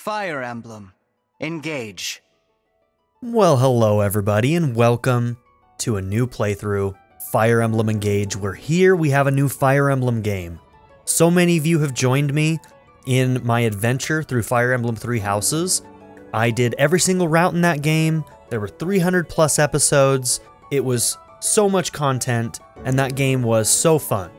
Fire Emblem. Engage. Well, hello everybody, and welcome to a new playthrough, Fire Emblem Engage, where here we have a new Fire Emblem game. So many of you have joined me in my adventure through Fire Emblem Three Houses. I did every single route in that game. There were 300 plus episodes. It was so much content, and that game was so fun.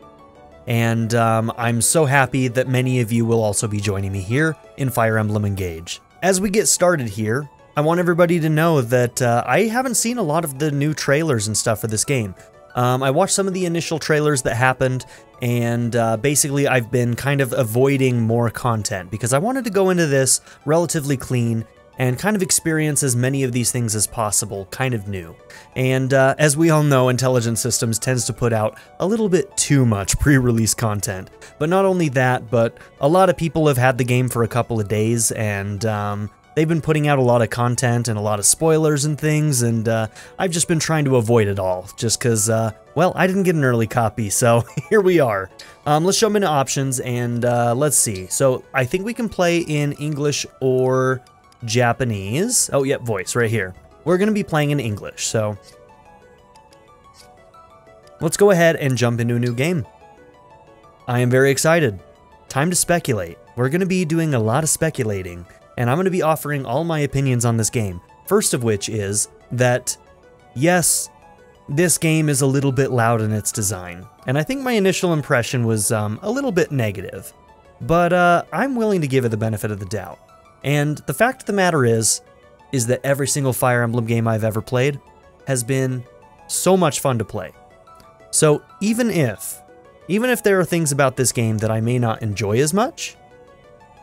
And I'm so happy that many of you will also be joining me here in Fire Emblem Engage. As we get started here, I want everybody to know that I haven't seen a lot of the new trailers and stuff for this game. I watched some of the initial trailers that happened, and basically I've been kind of avoiding more content because I wanted to go into this relatively clean and kind of experience as many of these things as possible, kind of new. And as we all know, Intelligent Systems tends to put out a little bit too much pre-release content. But not only that, but a lot of people have had the game for a couple of days, and they've been putting out a lot of content and a lot of spoilers and things, and I've just been trying to avoid it all, just because, well, I didn't get an early copy, so here we are. Let's jump into options, and let's see. So I think we can play in English or Japanese. Oh, yep, voice right here. We're going to be playing in English, so let's go ahead and jump into a new game. I am very excited. Time to speculate. We're going to be doing a lot of speculating, and I'm going to be offering all my opinions on this game. First of which is that, yes, this game is a little bit loud in its design, and I think my initial impression was a little bit negative, but I'm willing to give it the benefit of the doubt. And the fact of the matter is that every single Fire Emblem game I've ever played has been so much fun to play. So even if there are things about this game that I may not enjoy as much,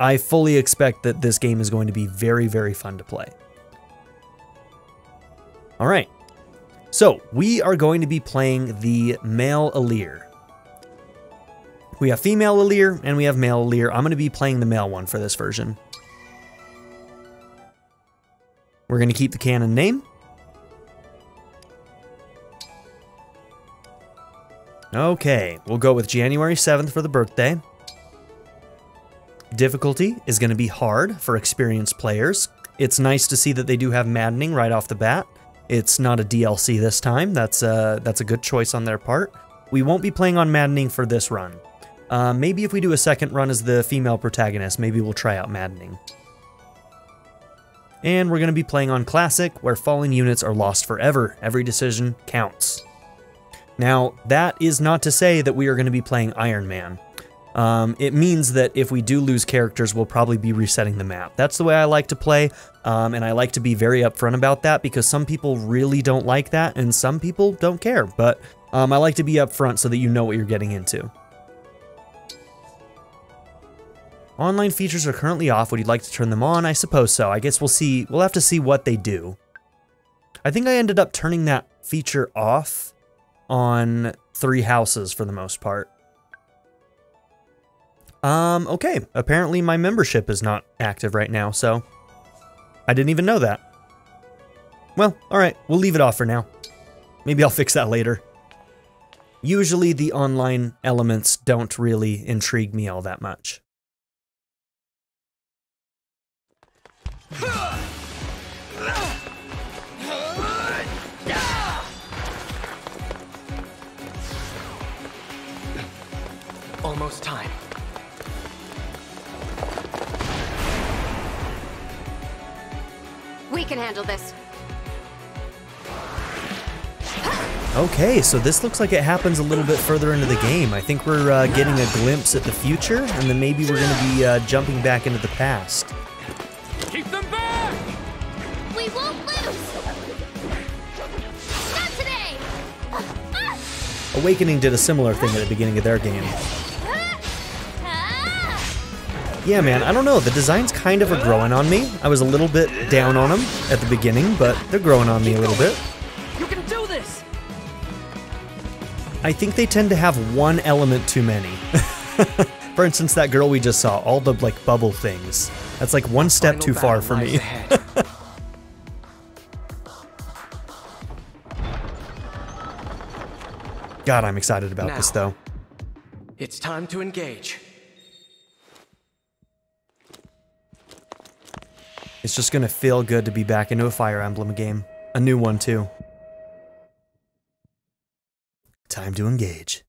I fully expect that this game is going to be very, very fun to play. All right, so we are going to be playing the male Elyos. We have female Elyos and we have male Elyos. I'm going to be playing the male one for this version. We're going to keep the canon name. Okay, we'll go with January 7th for the birthday. Difficulty is going to be hard for experienced players. It's nice to see that they do have maddening right off the bat. It's not a DLC this time. That's a good choice on their part. We won't be playing on maddening for this run. Maybe if we do a second run as the female protagonist, maybe we'll try out maddening. And we're going to be playing on Classic, where fallen units are lost forever. Every decision counts. Now, that is not to say that we are going to be playing Iron Man. It means that if we do lose characters, we'll probably be resetting the map. That's the way I like to play, and I like to be very upfront about that, because some people really don't like that, and some people don't care. But I like to be upfront so that you know what you're getting into. Online features are currently off. Would you like to turn them on? I suppose so. I guess we'll see. We'll have to see what they do. I think I ended up turning that feature off on Three Houses for the most part. Okay. Apparently my membership is not active right now, so I didn't even know that. Well, alright. We'll leave it off for now. Maybe I'll fix that later. Usually the online elements don't really intrigue me all that much. Almost time. We can handle this. Okay, so this looks like it happens a little bit further into the game. I think we're getting a glimpse at the future, and then maybe we're going to be jumping back into the past. Keep them back! We won't lose! Not today! Awakening did a similar thing at the beginning of their game. Yeah, man, I don't know. The designs kind of are growing on me. I was a little bit down on them at the beginning, but they're growing on me a little bit. You can do this! I think they tend to have one element too many. For instance, that girl we just saw, all the, like, bubble things. That's like one step too far for me. God, I'm excited about this, though. It's time to engage. It's just gonna feel good to be back into a Fire Emblem game. A new one, too. Time to engage.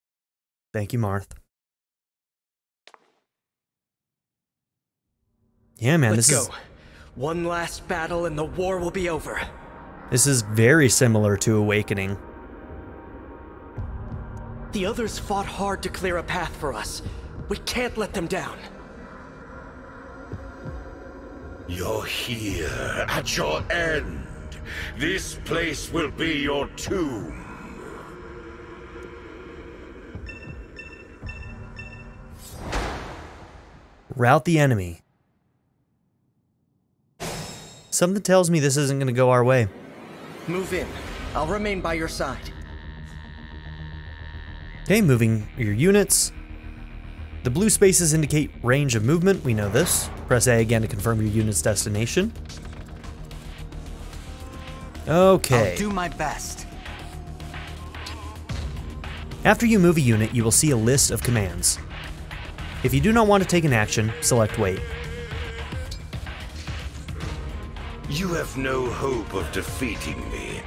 Thank you, Marth. Yeah, man, Let's go. One last battle and the war will be over. This is very similar to Awakening. The others fought hard to clear a path for us. We can't let them down. You're here, at your end. This place will be your tomb. Rout the enemy. Something tells me this isn't going to go our way. Move in. I'll remain by your side. Okay, moving your units. The blue spaces indicate range of movement, we know this. Press A again to confirm your unit's destination. Okay. I'll do my best. After you move a unit, you will see a list of commands. If you do not want to take an action, select Wait. You have no hope of defeating me,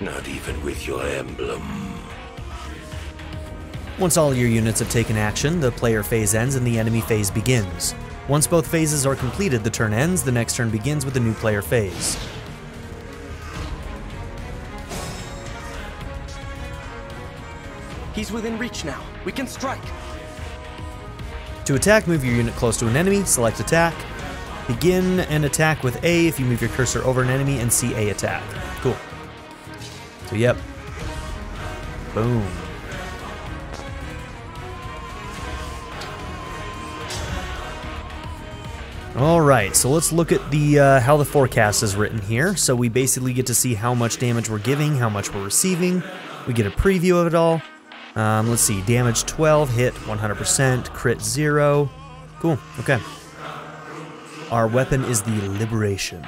not even with your emblem. Once all your units have taken action, the player phase ends and the enemy phase begins. Once both phases are completed, the turn ends, the next turn begins with a new player phase. He's within reach now. We can strike. To attack, move your unit close to an enemy, select Attack. Begin an attack with A if you move your cursor over an enemy, and see A attack. Cool. So yep. Boom. Alright, so let's look at the how the forecast is written here. So we basically get to see how much damage we're giving, how much we're receiving. We get a preview of it all. Let's see, damage 12, hit 100%, crit 0. Cool, okay. Our weapon is the Liberation.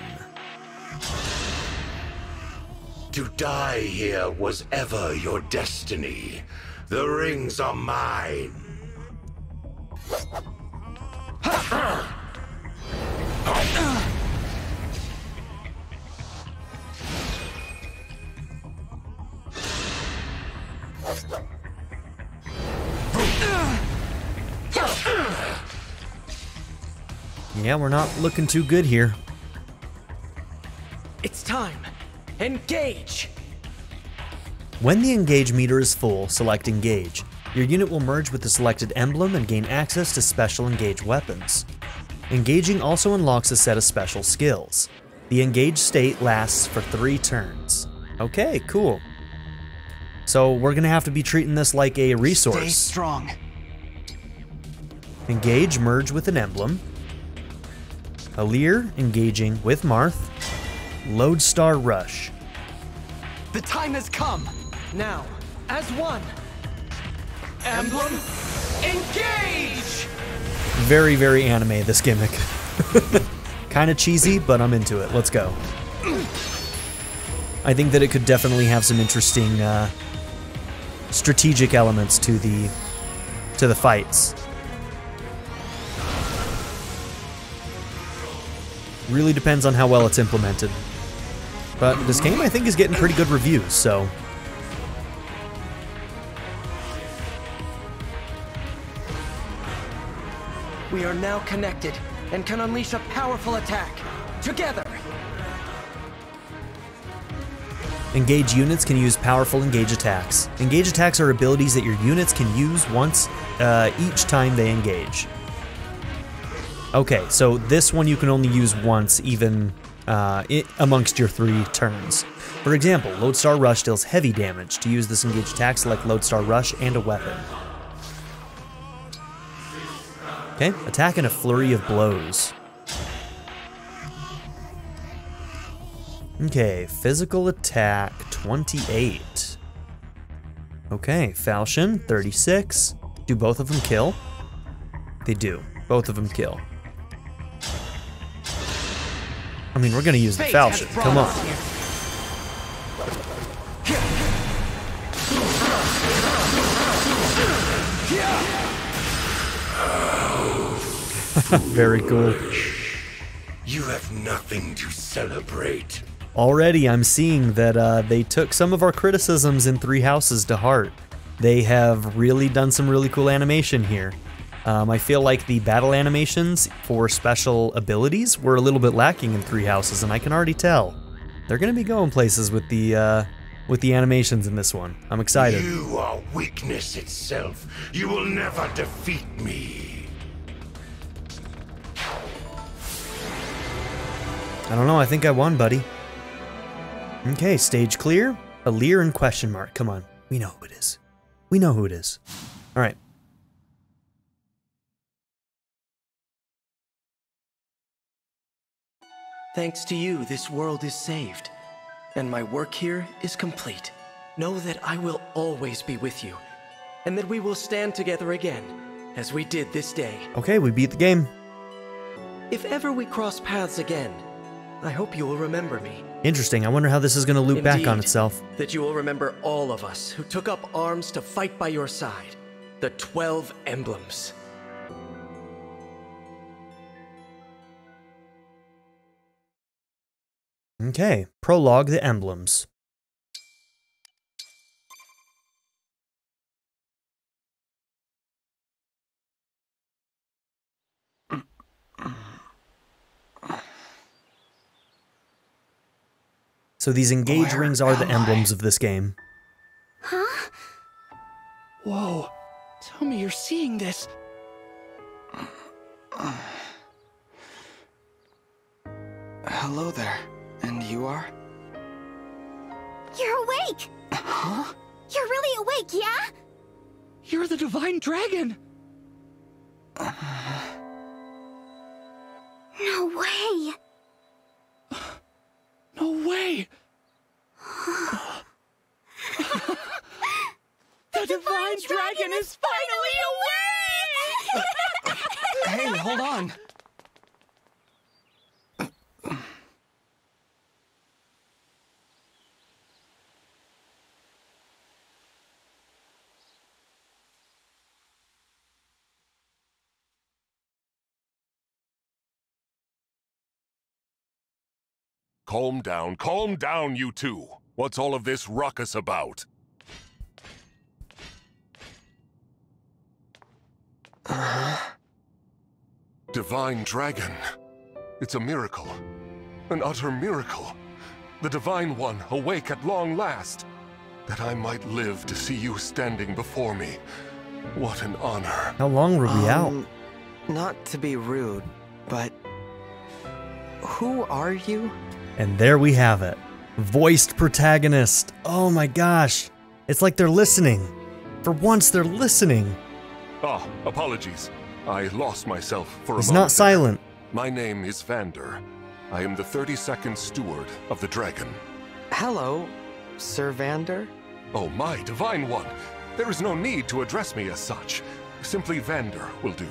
To die here was ever your destiny. The rings are mine. Yeah, we're not looking too good here. It's time. Engage! When the engage meter is full, select Engage. Your unit will merge with the selected emblem and gain access to special engage weapons. Engaging also unlocks a set of special skills. The engaged state lasts for 3 turns. Okay, cool. So we're gonna have to be treating this like a resource. Stay strong. Engage, merge with an emblem. Alir, engaging with Marth. Lodestar Rush. The time has come. Now, as one. Emblem, engage! Very, very anime, this gimmick. Kinda cheesy, but I'm into it. Let's go. I think that it could definitely have some interesting strategic elements to the fights. Really depends on how well it's implemented. But this game, I think, is getting pretty good reviews, so... We are now connected and can unleash a powerful attack. Together! Engage units can use powerful engage attacks. Engage attacks are abilities that your units can use once each time they engage. Okay, so this one you can only use once, even amongst your 3 turns. For example, Lodestar Rush deals heavy damage. To use this engage attack, select Lodestar Rush and a weapon. Okay, attack in a flurry of blows. Okay, physical attack 28. Okay, falchion 36. Do both of them kill? They do. Both of them kill. I mean, we're gonna use the falchion. Come on. Very cool. You have nothing to celebrate. Already I'm seeing that they took some of our criticisms in Three Houses to heart. They have really done some really cool animation here. I feel like the battle animations for special abilities were a little bit lacking in Three Houses, and I can already tell. They're gonna be going places with the animations in this one. I'm excited. You are weakness itself. You will never defeat me. I don't know, I think I won, buddy. Okay, stage clear. A leer and question mark. Come on. We know who it is. We know who it is. Alright. Thanks to you, this world is saved. And my work here is complete. Know that I will always be with you. And that we will stand together again, as we did this day. Okay, we beat the game. If ever we cross paths again, I hope you will remember me. Interesting. I wonder how this is going to loop back on Indeed, itself. that you will remember all of us who took up arms to fight by your side. The 12 emblems. Okay, prologue the emblems. So these engage rings are the emblems of this game. Huh? Whoa. Tell me you're seeing this. Hello there. And you are? You're awake! Huh? You're really awake, yeah? You're the Divine Dragon! No way! No way! The Divine Dragon is finally awake! Hey, hold on. Calm down, you two. What's all of this ruckus about? Divine Dragon. It's a miracle. An utter miracle. The Divine One awake at long last. That I might live to see you standing before me. What an honor. How long were we out? Not to be rude, but who are you? And there we have it. Voiced protagonist. Oh my gosh. It's like they're listening. For once, they're listening. Ah, apologies. I lost myself for a moment. He's not silent. My name is Vander. I am the 32nd Steward of the Dragon. Hello, Sir Vander? Oh, my Divine One. There is no need to address me as such. Simply Vander will do.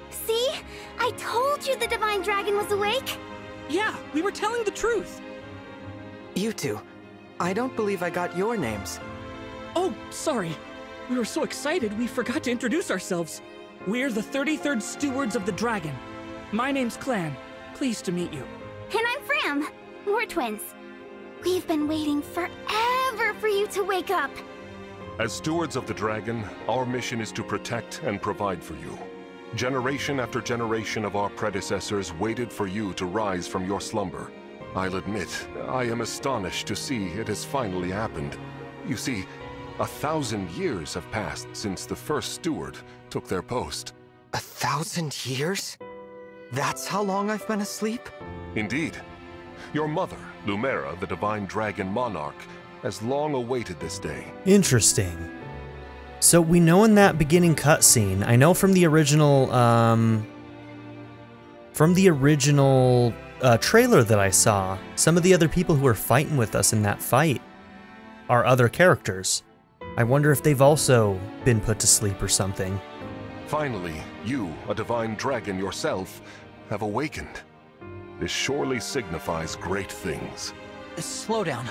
See? I told you the Divine Dragon was awake! Yeah, we were telling the truth. You two. I don't believe I got your names. Oh, sorry. We were so excited we forgot to introduce ourselves. We're the 33rd Stewards of the Dragon. My name's Clan. Pleased to meet you. And I'm Fram. We're twins. We've been waiting forever for you to wake up. As Stewards of the Dragon, our mission is to protect and provide for you. Generation after generation of our predecessors waited for you to rise from your slumber. I'll admit, I am astonished to see it has finally happened. You see, 1,000 years have passed since the first steward took their post. 1,000 years? That's how long I've been asleep? Indeed. Your mother, Lumera, the Divine Dragon Monarch, has long awaited this day. Interesting. So we know in that beginning cutscene, I know from the original, trailer that I saw, some of the other people who were fighting with us in that fight are other characters. I wonder if they've also been put to sleep or something. Finally, you, a Divine Dragon yourself, have awakened. This surely signifies great things. Slow down.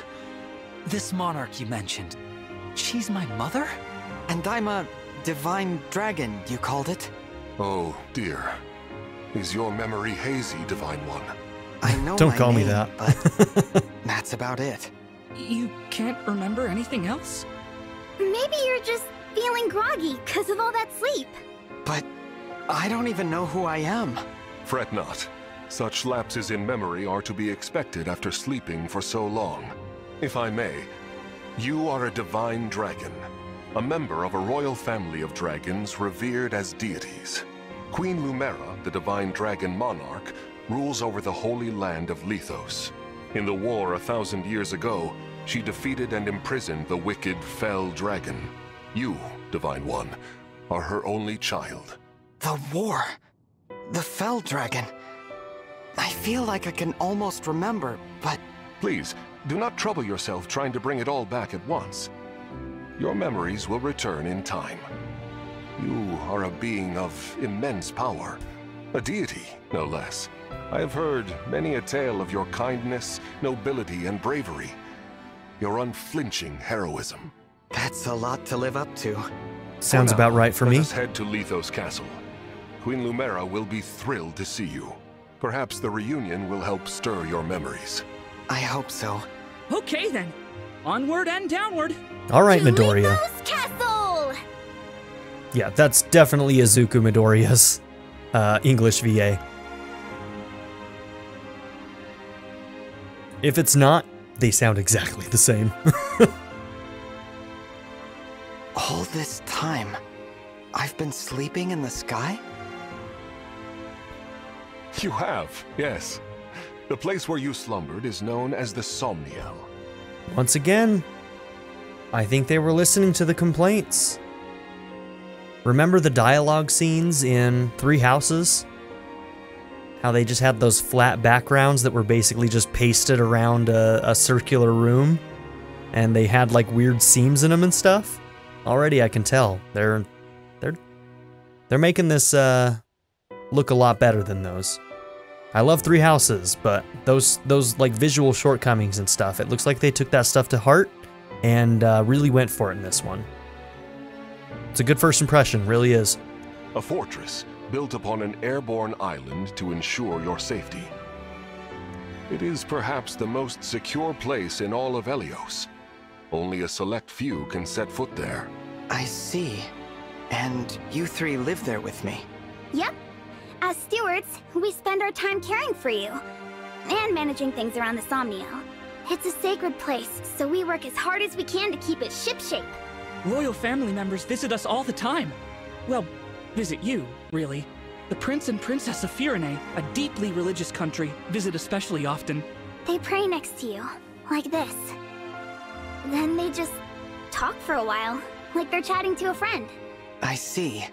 This monarch you mentioned, she's my mother? And I'm a Divine Dragon, you called it? Oh, dear. Is your memory hazy, Divine One? I know Don't my call me name, that. but that's about it. You can't remember anything else? Maybe you're just feeling groggy because of all that sleep. But I don't even know who I am. Fret not. Such lapses in memory are to be expected after sleeping for so long. If I may, you are a divine dragon, a member of a royal family of dragons revered as deities. Queen Lumera, the divine dragon monarch, rules over the holy land of Elyos. In the war 1,000 years ago, she defeated and imprisoned the wicked, fell dragon. You, Divine One, are her only child. The war. The Fell Dragon. I feel like I can almost remember, but... Please, do not trouble yourself trying to bring it all back at once. Your memories will return in time. You are a being of immense power. A deity, no less. I have heard many a tale of your kindness, nobility, and bravery. Your unflinching heroism. That's a lot to live up to. Sounds about right for me. Let us head to Elyos Castle. Queen Lumera will be thrilled to see you. Perhaps the reunion will help stir your memories. I hope so. Okay then. Onward and downward. All right, To Midoriya. Elyos Castle! Yeah, that's definitely Izuku Midoriya's English VA. If it's not, they sound exactly the same. All this time, I've been sleeping in the sky? You have, yes. The place where you slumbered is known as the Somniel. Once again, I think they were listening to the complaints. Remember the dialogue scenes in Three Houses? How they just had those flat backgrounds that were basically just pasted around a circular room, and they had like weird seams in them and stuff? Already I can tell they're making this look a lot better than those. I love Three Houses, but those like visual shortcomings and stuff, it looks like they took that stuff to heart and really went for it in this one. It's a good first impression, really is. A fortress built upon an airborne island to ensure your safety. It is perhaps the most secure place in all of Elyos. Only a select few can set foot there. I see. And you three live there with me. Yep. As stewards, we spend our time caring for you. And managing things around the Somniel. It's a sacred place, so we work as hard as we can to keep it shipshape. Royal family members visit us all the time. Well, visit you, really. The Prince and Princess of Firene, a deeply religious country, visit especially often. They pray next to you, like this. Then they just talk for a while, like they're chatting to a friend. I see.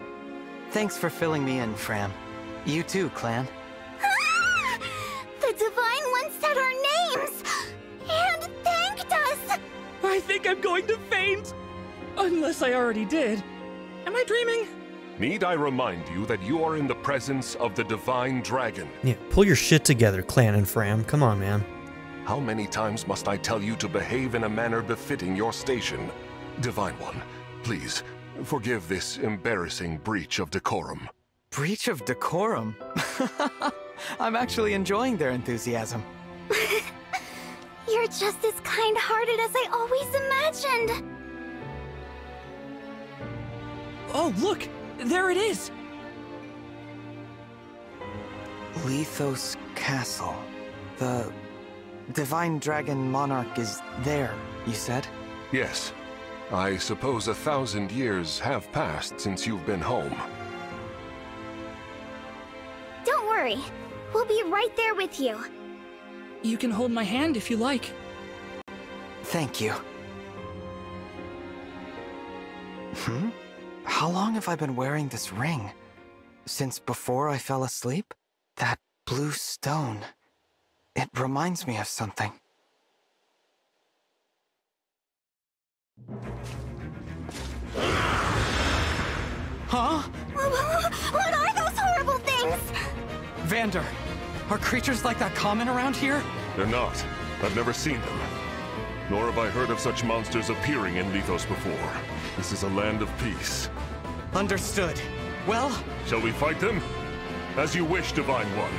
Thanks for filling me in, Fram. You too, Clan. The Divine One said our names! And thanked us! I think I'm going to faint! Unless I already did. Am I dreaming? Need I remind you that you are in the presence of the Divine Dragon? Yeah, pull your shit together, Clan and Fram. Come on, man. How many times must I tell you to behave in a manner befitting your station? Divine One, please, forgive this embarrassing breach of decorum. Breach of decorum? I'm actually enjoying their enthusiasm. You're just as kind-hearted as I always imagined. Oh, look! There it is! Elyos Castle. The Divine Dragon Monarch is there, you said? Yes. I suppose 1,000 years have passed since you've been home. Don't worry. We'll be right there with you. You can hold my hand if you like. Thank you. How long have I been wearing this ring? Since before I fell asleep? That blue stone. It reminds me of something. Huh? What are those horrible things? Vander, are creatures like that common around here? They're not. I've never seen them. Nor have I heard of such monsters appearing in Elyos before. This is a land of peace. Understood. Well, Shall we fight them? As you wish, Divine One.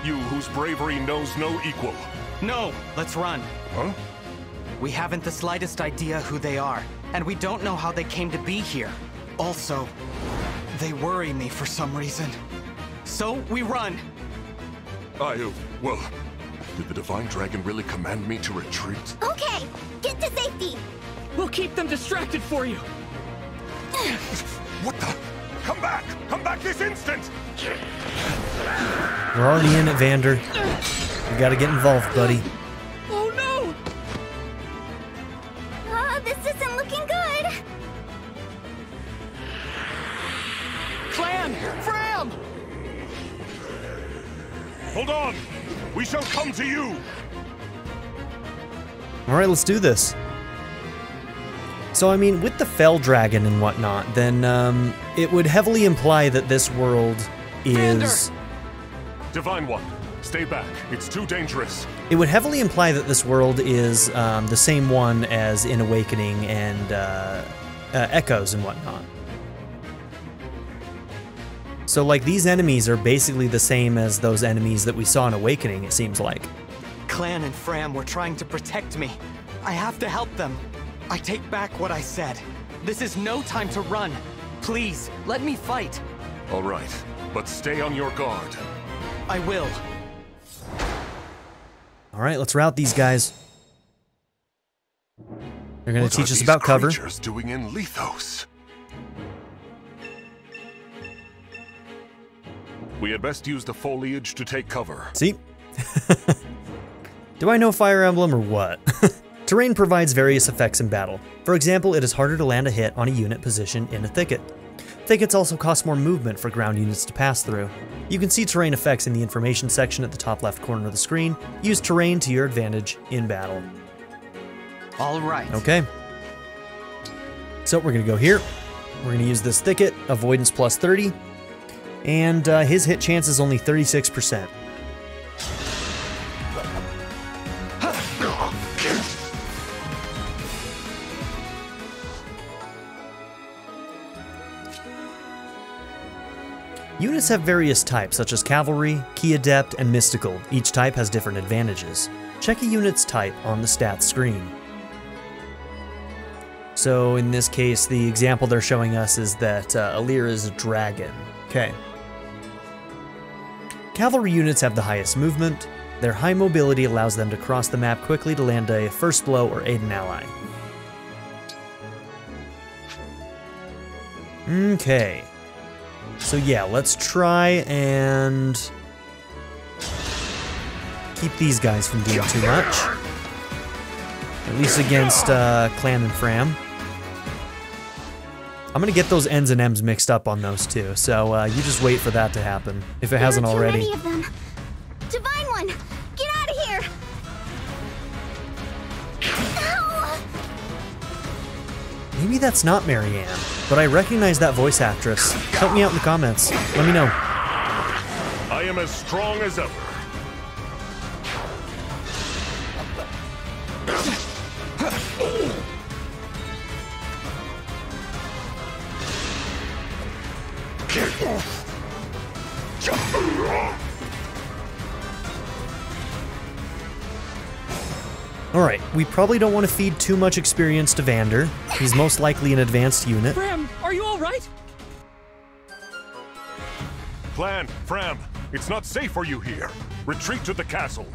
You whose bravery knows no equal. No, let's run. Huh? We haven't the slightest idea who they are, and we don't know how they came to be here. Also, they worry me for some reason. So, we run! Well, did the Divine Dragon really command me to retreat? Okay, get to safety. We'll keep them distracted for you. What the? Come back! Come back this instant! We're already in it, Vander. You gotta get involved, buddy. Oh no! This isn't looking good. Clan! Fram! Hold on! We shall come to you! Alright, let's do this. So, I mean, with the Fell Dragon and whatnot, then, it would heavily imply that this world is... Divine One, stay back. It's too dangerous. It would heavily imply that this world is, the same one as in Awakening and, Echoes and whatnot. So, like, these enemies are basically the same as those enemies that we saw in Awakening, it seems like. Clan and Fram were trying to protect me. I have to help them. I take back what I said. This is no time to run. Please, let me fight. All right, but stay on your guard. I will. Alright, let's rout these guys. They're gonna What teach are us these about cover. creatures doing in Lethos? We had best use the foliage to take cover. See? Do I know Fire Emblem or what? Terrain provides various effects in battle. For example, it is harder to land a hit on a unit positioned in a thicket. Thickets also cost more movement for ground units to pass through. You can see terrain effects in the information section at the top left corner of the screen. Use terrain to your advantage in battle. All right. Okay. So we're gonna go here. We're gonna use this thicket, avoidance plus 30, and his hit chance is only 36%. Units have various types, such as Cavalry, Key Adept, and Mystical. Each type has different advantages. Check a unit's type on the stats screen. So in this case, the example they're showing us is that Elyos is a dragon. Okay. Cavalry units have the highest movement. Their high mobility allows them to cross the map quickly to land a first blow or aid an ally. Okay. So yeah, let's try and keep these guys from doing too much. At least against Clan and Fram. I'm gonna get those N's and M's mixed up on those two, so you just wait for that to happen, if it hasn't already. There are too many of them. Divine One, get out of here! Ow! Maybe that's not Marianne, but I recognize that voice actress. Help me out in the comments. Let me know. I am as strong as ever. Alright, we probably don't want to feed too much experience to Vander. He's most likely an advanced unit. Fram, are you alright? Clan, Fram, it's not safe for you here. Retreat to the castle.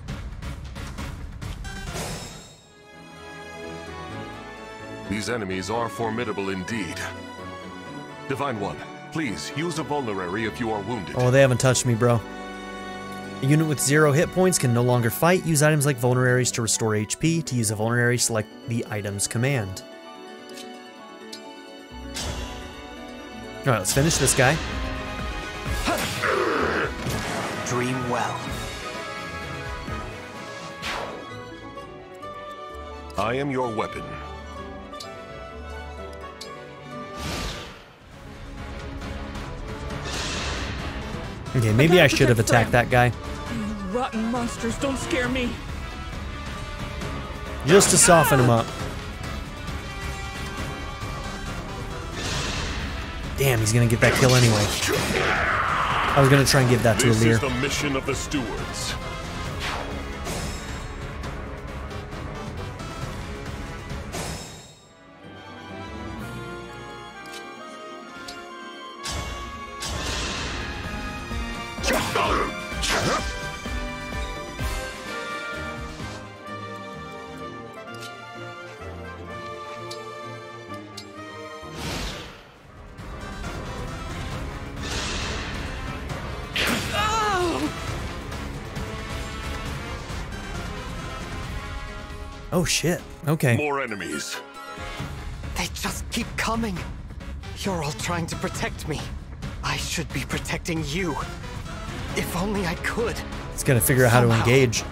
These enemies are formidable indeed. Divine One, please use a vulnerary if you are wounded. Oh, they haven't touched me, bro. A unit with 0 hit points can no longer fight. Use items like vulneraries to restore HP. To use a vulnerary, select the item's command. Alright, let's finish this guy. Dream well. I am your weapon. Okay, maybe I should have attacked that guy. You rotten monsters, don't scare me. Just to soften him up. Damn, he's gonna get that kill anyway. I was gonna try and give that to This Alir. is the mission of the stewards. Oh shit. Okay. More enemies. They just keep coming. You're all trying to protect me. I should be protecting you. If only I could. It's gonna figure out how to Somehow. engage.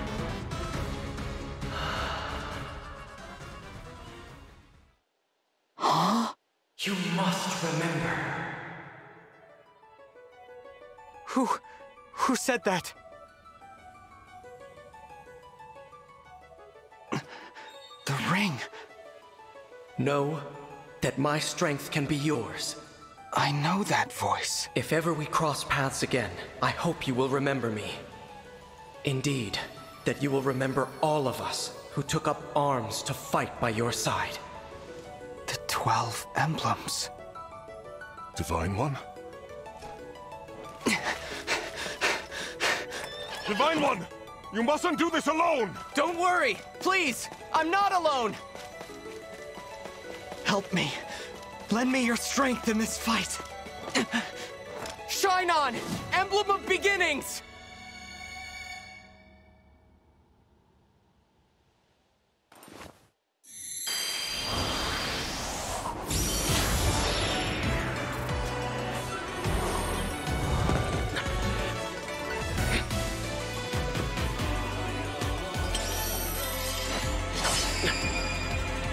You must remember. Who said that? The ring. Know that my strength can be yours. I know that voice. If ever we cross paths again, I hope you will remember me. Indeed, that you will remember all of us who took up arms to fight by your side. The 12 emblems. Divine One? Divine One! You mustn't do this alone! Don't worry! Please! I'm not alone! Help me. Lend me your strength in this fight. Shine on! Emblem of Beginnings!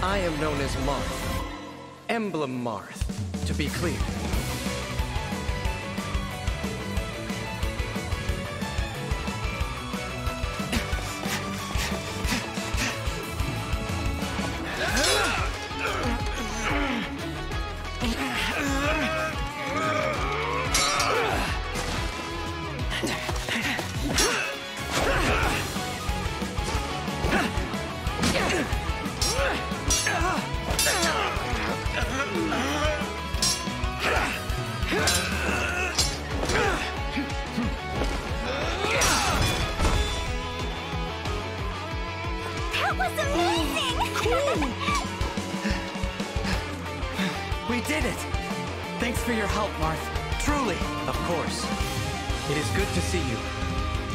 I am known as Marth. Emblem Marth, to be clear. That was amazing! We did it! Thanks for your help, Marth. Truly. Of course. It is good to see you.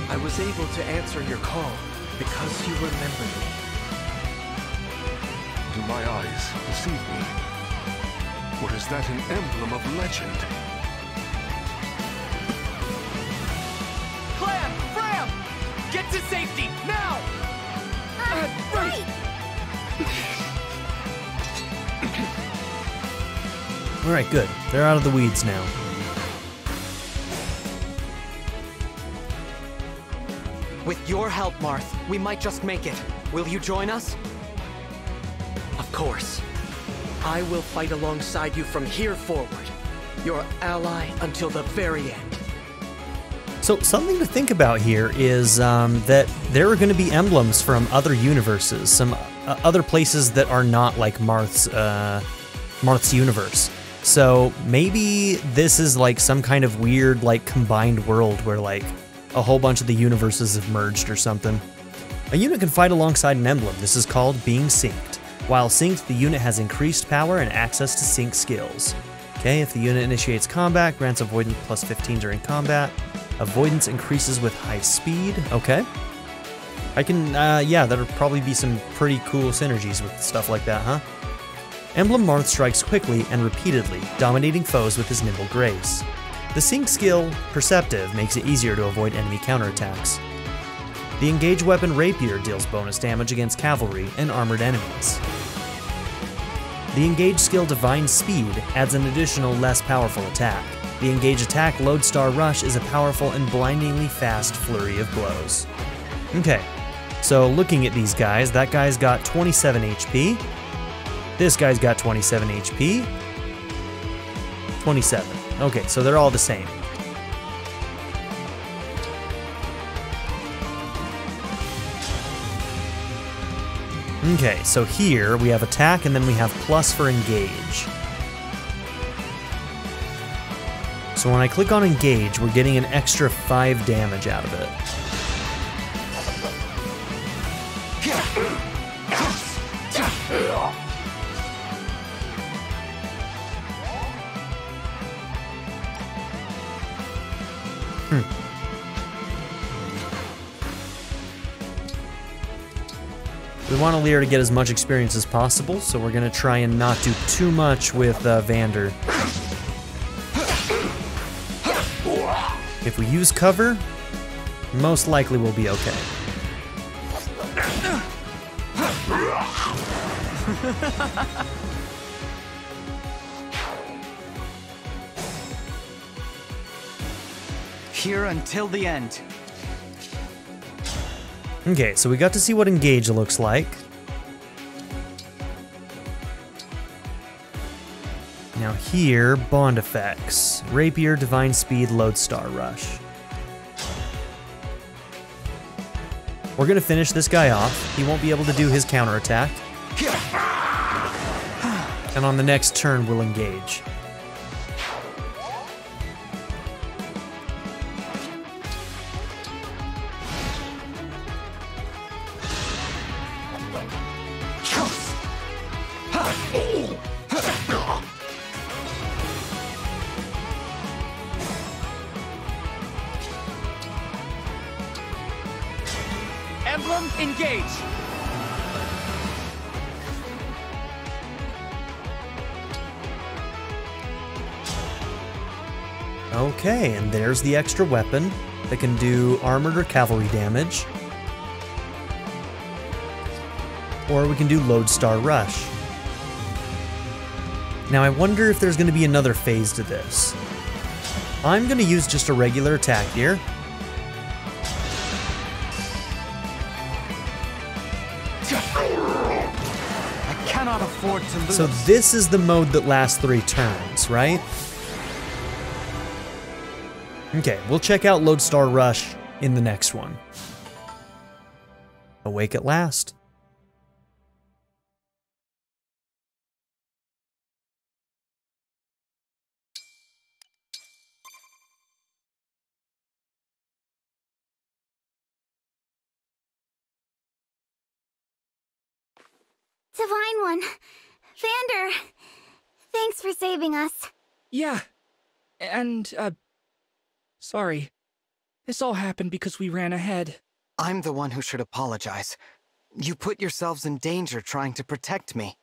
I was able to answer your call because you remembered me. Do my eyes deceive me? Or is that an emblem of legend? Clam! Fram! Get to safety, now! Right! Alright, good. They're out of the weeds now. With your help, Marth, we might just make it. Will you join us? Of course. I will fight alongside you from here forward. Your ally until the very end. So something to think about here is that there are going to be emblems from other universes, some other places that are not like Marth's universe. So maybe this is like some kind of weird like combined world where like a whole bunch of the universes have merged or something. A unit can fight alongside an emblem. This is called being synced. While synced, the unit has increased power and access to sync skills. Okay, if the unit initiates combat, grants avoidance plus 15 during combat. Avoidance increases with high speed. Okay. I can, yeah, there'll probably be some pretty cool synergies with stuff like that, huh? Emblem Marth strikes quickly and repeatedly, dominating foes with his nimble grace. The sync skill, Perceptive, makes it easier to avoid enemy counterattacks. The engaged weapon Rapier deals bonus damage against cavalry and armored enemies. The engaged skill Divine Speed adds an additional, less powerful attack. The engaged attack Lodestar Rush is a powerful and blindingly fast flurry of blows. Okay, so looking at these guys, that guy's got 27 HP. This guy's got 27 HP. 27. Okay, so they're all the same. Okay, so here we have attack and then we have plus for engage. So when I click on engage, we're getting an extra 5 damage out of it. We want Alear to get as much experience as possible, so we're going to try and not do too much with Vander. If we use cover, most likely we'll be okay. Here until the end. Okay, so we got to see what engage looks like. Now here, bond effects. Rapier, Divine Speed, Lodestar Rush. We're gonna finish this guy off. He won't be able to do his counterattack. And on the next turn, we'll engage. Emblem, engage! Okay, and there's the extra weapon that can do armored or cavalry damage. Or we can do Lodestar Rush. Now I wonder if there's going to be another phase to this. I'm going to use just a regular attack here. I cannot afford to lose. So this is the mode that lasts 3 turns, right? Okay, we'll check out Lodestar Rush in the next one. Awake at last. Divine One. Vander. Thanks for saving us. Yeah. And, sorry. This all happened because we ran ahead. I'm the one who should apologize. You put yourselves in danger trying to protect me.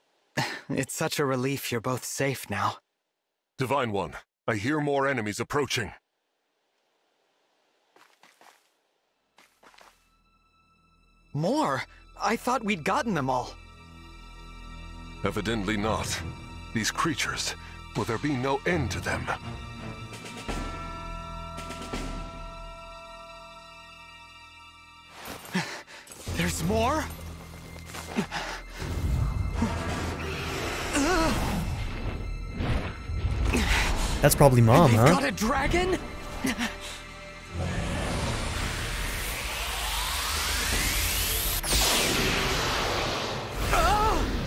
It's such a relief you're both safe now. Divine One, I hear more enemies approaching. More? I thought we'd gotten them all. Evidently not. These creatures, will there be no end to them? There's more? That's probably Mom, They've huh? got a dragon?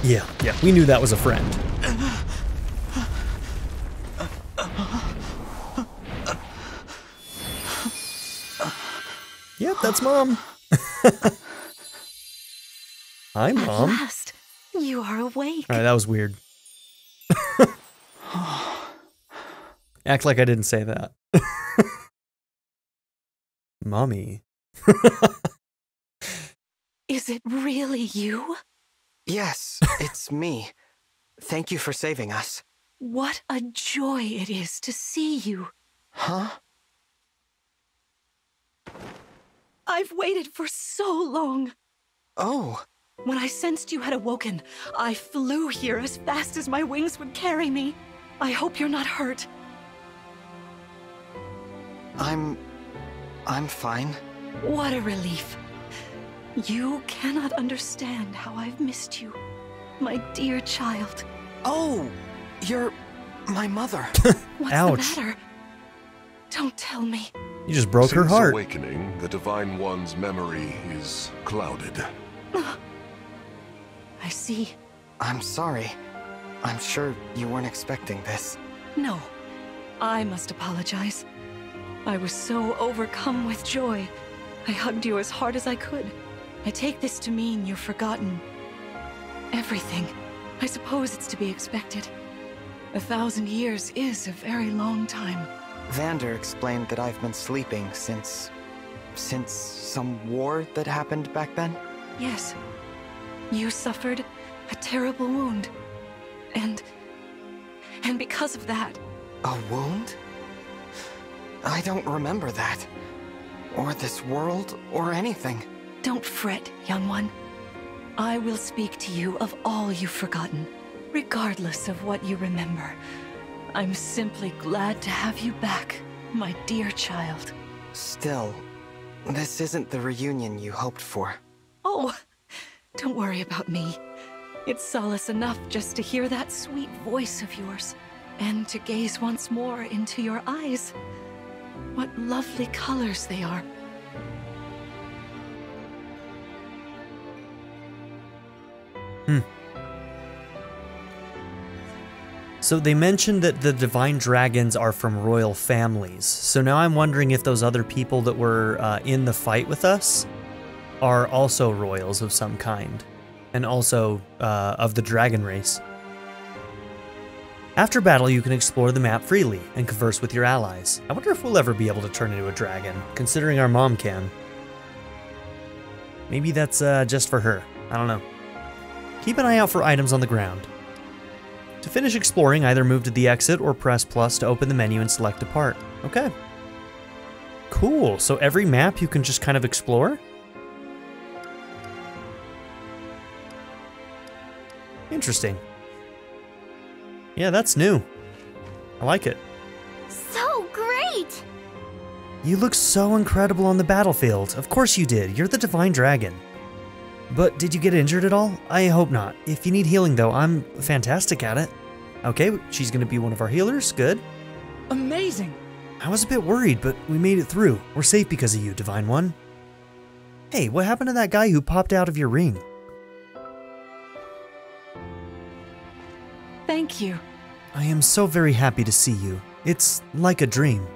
Yeah, we knew that was a friend. Yep, that's Mom. Hi, Mom. At last, you are awake. Alright, that was weird. Act like I didn't say that. Mommy. Is it really you? Yes, it's me. Thank you for saving us. What a joy it is to see you. Huh? I've waited for so long. Oh. When I sensed you had awoken, I flew here as fast as my wings would carry me. I hope you're not hurt. I'm fine. What a relief. You cannot understand how I've missed you, my dear child. Oh, you're my mother. What's Ouch. the matter? Don't tell me. You just broke her Since heart. awakening, the Divine One's memory is clouded. I see. I'm sorry. I'm sure you weren't expecting this. No, I must apologize. I was so overcome with joy. I hugged you as hard as I could. I take this to mean you've forgotten everything. I suppose it's to be expected. 1,000 years is a very long time. Vander explained that I've been sleeping since some war that happened back then? Yes. You suffered a terrible wound. And because of that... A wound? I don't remember that. Or this world, or anything. Don't fret, young one. I will speak to you of all you've forgotten, regardless of what you remember. I'm simply glad to have you back, my dear child. Still, this isn't the reunion you hoped for. Oh, don't worry about me. It's solace enough just to hear that sweet voice of yours, and to gaze once more into your eyes. What lovely colors they are. So they mentioned that the divine dragons are from royal families. So now I'm wondering if those other people that were in the fight with us are also royals of some kind, and also of the dragon race. After battle, you can explore the map freely and converse with your allies. I wonder if we'll ever be able to turn into a dragon, considering our mom can. Maybe that's just for her. I don't know. Keep an eye out for items on the ground. To finish exploring, either move to the exit or press plus to open the menu and select a part. Okay. Cool, so every map you can just kind of explore? Interesting. Yeah, that's new. I like it. So great! You look so incredible on the battlefield. Of course you did. You're the divine dragon. But did you get injured at all? I hope not. If you need healing though, I'm fantastic at it. Okay, she's gonna be one of our healers. Good. Amazing! I was a bit worried, but we made it through. We're safe because of you, Divine One. Hey, what happened to that guy who popped out of your ring? Thank you. I am so very happy to see you. It's like a dream.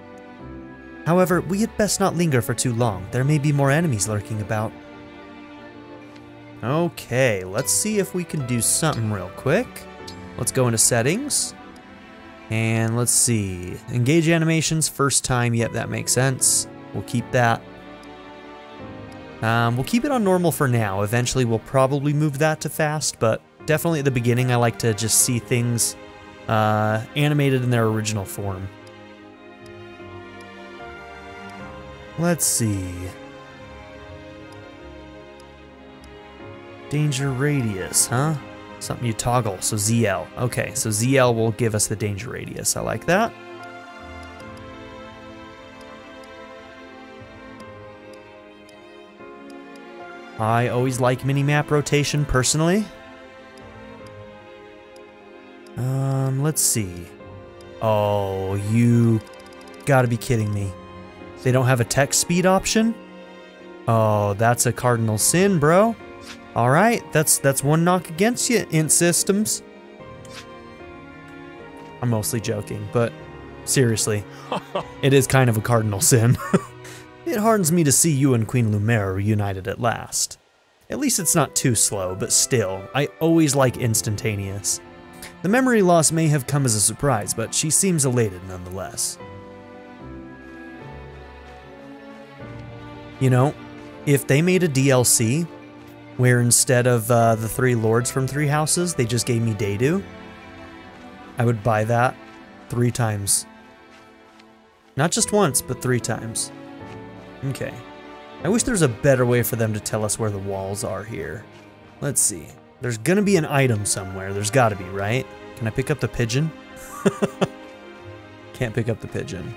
However, we had best not linger for too long. There may be more enemies lurking about. Okay, let's see if we can do something real quick. Let's go into settings. And let's see. Engage animations, first time. Yep, that makes sense. We'll keep that. We'll keep it on normal for now. Eventually, we'll probably move that to fast, but definitely at the beginning, I like to just see things animated in their original form. Let's see. Danger radius, huh? Something you toggle, so ZL. Okay, so ZL will give us the danger radius. I like that. I always like mini-map rotation, personally. Let's see. Oh, you gotta be kidding me. They don't have a text speed option? Oh, that's a cardinal sin, bro. Alright, that's one knock against you, Int Systems. I'm mostly joking, but seriously, it is kind of a cardinal sin. It hardens me to see you and Queen Lumiere reunited at last. At least it's not too slow, but still, I always like instantaneous. The memory loss may have come as a surprise, but she seems elated nonetheless. You know, if they made a DLC where instead of the 3 lords from 3 houses, they just gave me Dedu, I would buy that 3 times. Not just once, but 3 times. Okay. I wish there was a better way for them to tell us where the walls are here. Let's see. There's gonna be an item somewhere. There's gotta be, right? Can I pick up the pigeon? Can't pick up the pigeon.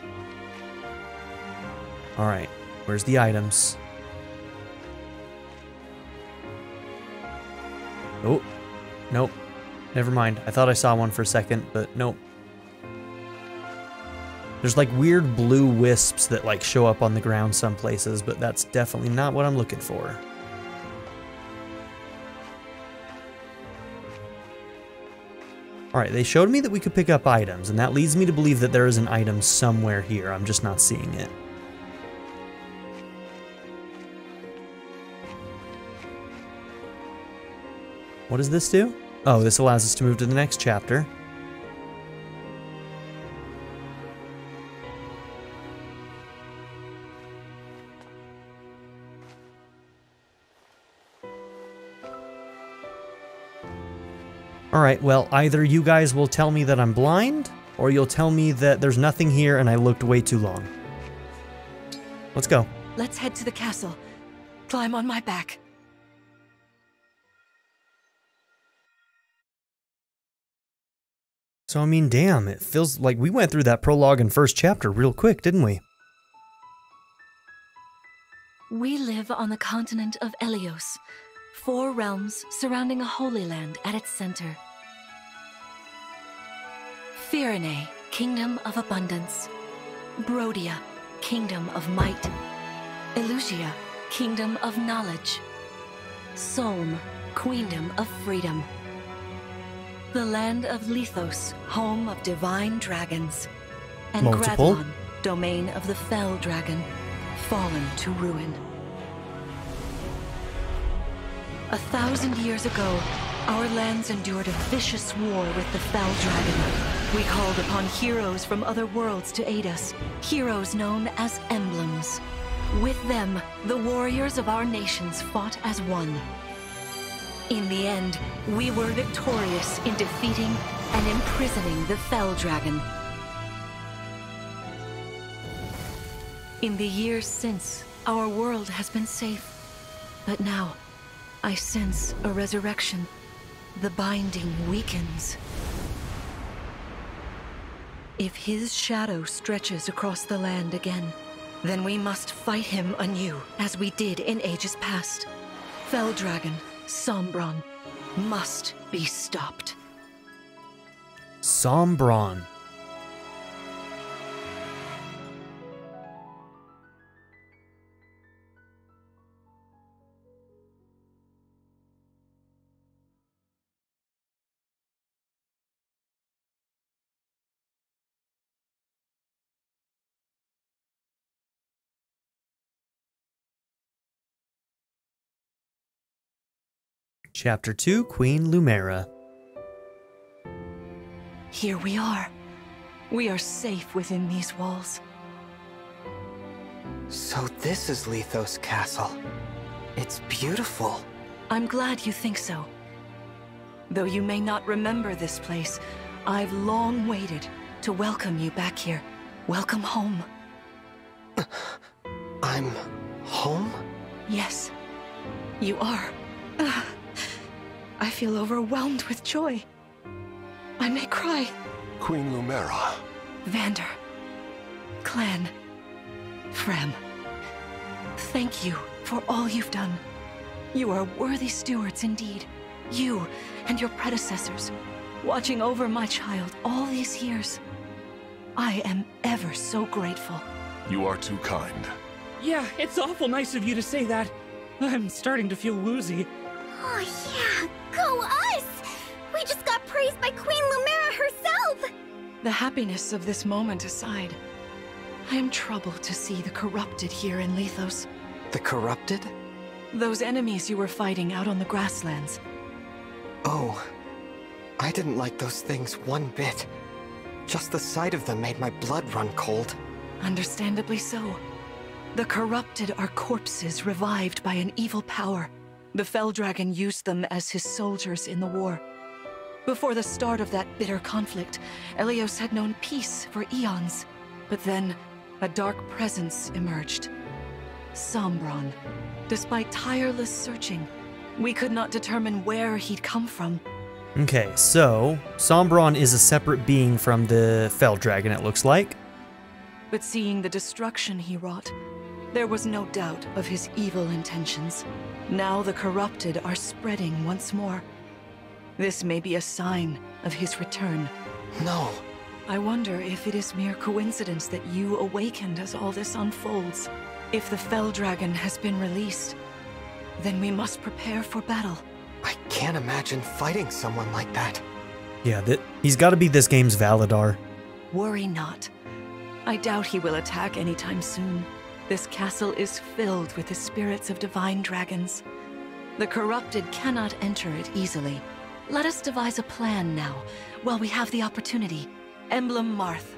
Alright. Where's the items? Oh. Nope. Never mind. I thought I saw one for a second, but nope. There's like weird blue wisps that like show up on the ground some places, but that's definitely not what I'm looking for. Alright, they showed me that we could pick up items, and that leads me to believe that there is an item somewhere here. I'm just not seeing it. What does this do? Oh, this allows us to move to the next chapter. Alright, well, either you guys will tell me that I'm blind, or you'll tell me that there's nothing here and I looked way too long. Let's go. Let's head to the castle. Climb on my back. So, I mean, damn, it feels like we went through that prologue and first chapter real quick, didn't we? We live on the continent of Elyos, 4 realms surrounding a holy land at its center. Firene, kingdom of abundance. Brodia, kingdom of might. Elusia, kingdom of knowledge. Solm, queendom of freedom. The land of Lethos, home of divine dragons. And Multiple. Gradlon, domain of the fell dragon, fallen to ruin. 1,000 years ago, our lands endured a vicious war with the fell dragon. We called upon heroes from other worlds to aid us, heroes known as emblems. With them, the warriors of our nations fought as one. In the end, we were victorious in defeating and imprisoning the fell dragon. In the years since, our world has been safe. But now, I sense a resurrection. The binding weakens. If his shadow stretches across the land again, then we must fight him anew, as we did in ages past. Fell dragon, Sombron, must be stopped. Sombron. Chapter 2, Queen Lumera. Here we are. We are safe within these walls. So this is Lethos Castle. It's beautiful. I'm glad you think so. Though you may not remember this place, I've long waited to welcome you back here. Welcome home. I'm home? Yes, you are. I feel overwhelmed with joy. I may cry. Queen Lumera. Vander, Clan, Frem, thank you for all you've done. You are worthy stewards indeed. You and your predecessors, watching over my child all these years. I am ever so grateful. You are too kind. Yeah, it's awful nice of you to say that. I'm starting to feel woozy. Oh yeah, go us! We just got praised by Queen Lumera herself! The happiness of this moment aside, I am troubled to see the corrupted here in Lethos. The corrupted? Those enemies you were fighting out on the grasslands. Oh, I didn't like those things one bit. Just the sight of them made my blood run cold. Understandably so. The corrupted are corpses revived by an evil power. The Fell Dragon used them as his soldiers in the war. Before the start of that bitter conflict, Elyos had known peace for eons. But then, a dark presence emerged. Sombron. Despite tireless searching, we could not determine where he'd come from. Okay, so Sombron is a separate being from the Fell Dragon, it looks like. But seeing the destruction he wrought, there was no doubt of his evil intentions. Now the corrupted are spreading once more. This may be a sign of his return. No. I wonder if it is mere coincidence that you awakened as all this unfolds. If the Fell Dragon has been released, then we must prepare for battle. I can't imagine fighting someone like that. Yeah, he's got to be this game's Valadar. Worry not. I doubt he will attack anytime soon. This castle is filled with the spirits of divine dragons. The corrupted cannot enter it easily. Let us devise a plan now, while we have the opportunity. Emblem Marth.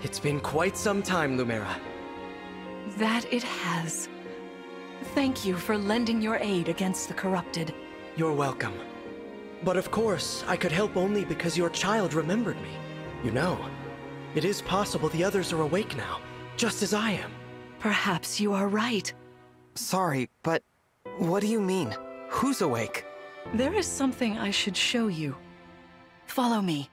It's been quite some time, Lumera. That it has. Thank you for lending your aid against the corrupted. You're welcome. But of course, I could help only because your child remembered me. You know, it is possible the others are awake now, just as I am. Perhaps you are right. Sorry, but what do you mean? Who's awake? There is something I should show you. Follow me.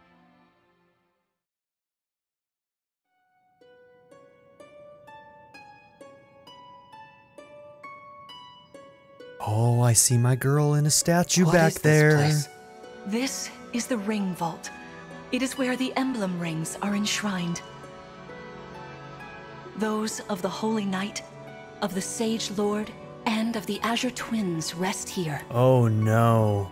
Oh, I see my girl in a statue What back is this there. place? This is the Ring Vault. It is where the Emblem Rings are enshrined. Those of the Holy Knight, of the Sage Lord, and of the Azure Twins rest here. Oh no.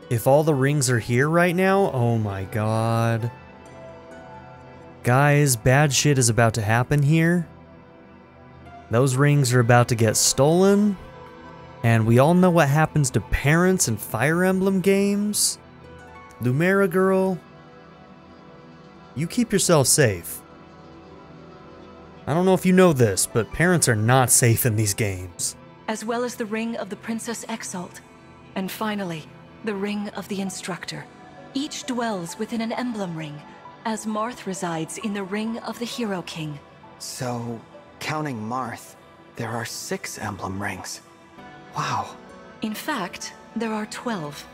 If all the rings are here right now, oh my god. Guys, bad shit is about to happen here. Those rings are about to get stolen. And we all know what happens to parents in Fire Emblem games. Lumera girl, you keep yourself safe. I don't know if you know this, but parents are not safe in these games. As well as the Ring of the Princess Exalt. And finally, the Ring of the Instructor. Each dwells within an Emblem Ring, as Marth resides in the Ring of the Hero King. So, counting Marth, there are 6 Emblem Rings. Wow. In fact, there are 12.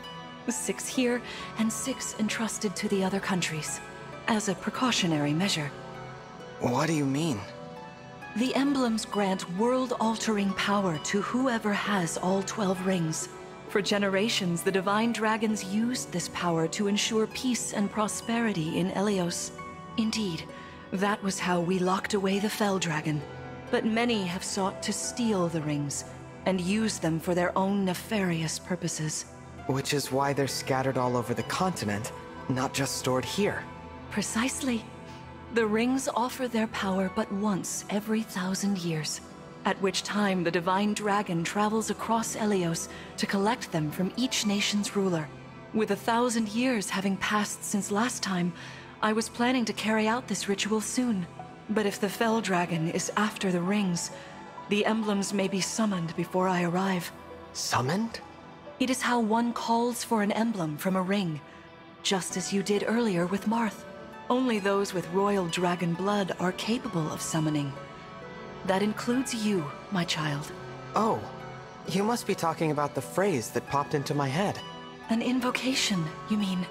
6 here, and 6 entrusted to the other countries. As a precautionary measure. What do you mean? The emblems grant world-altering power to whoever has all 12 rings. For generations, the divine dragons used this power to ensure peace and prosperity in Elyos. Indeed, that was how we locked away the Fell Dragon. But many have sought to steal the rings, and use them for their own nefarious purposes. Which is why they're scattered all over the continent, not just stored here. Precisely. The rings offer their power but once every 1,000 years, at which time the divine dragon travels across Elyos to collect them from each nation's ruler. With 1,000 years having passed since last time, I was planning to carry out this ritual soon. But if the Fell Dragon is after the rings, the emblems may be summoned before I arrive. Summoned? It is how one calls for an emblem from a ring, just as you did earlier with Marth. Only those with royal dragon blood are capable of summoning. That includes you, my child. Oh, you must be talking about the phrase that popped into my head. An invocation, you mean?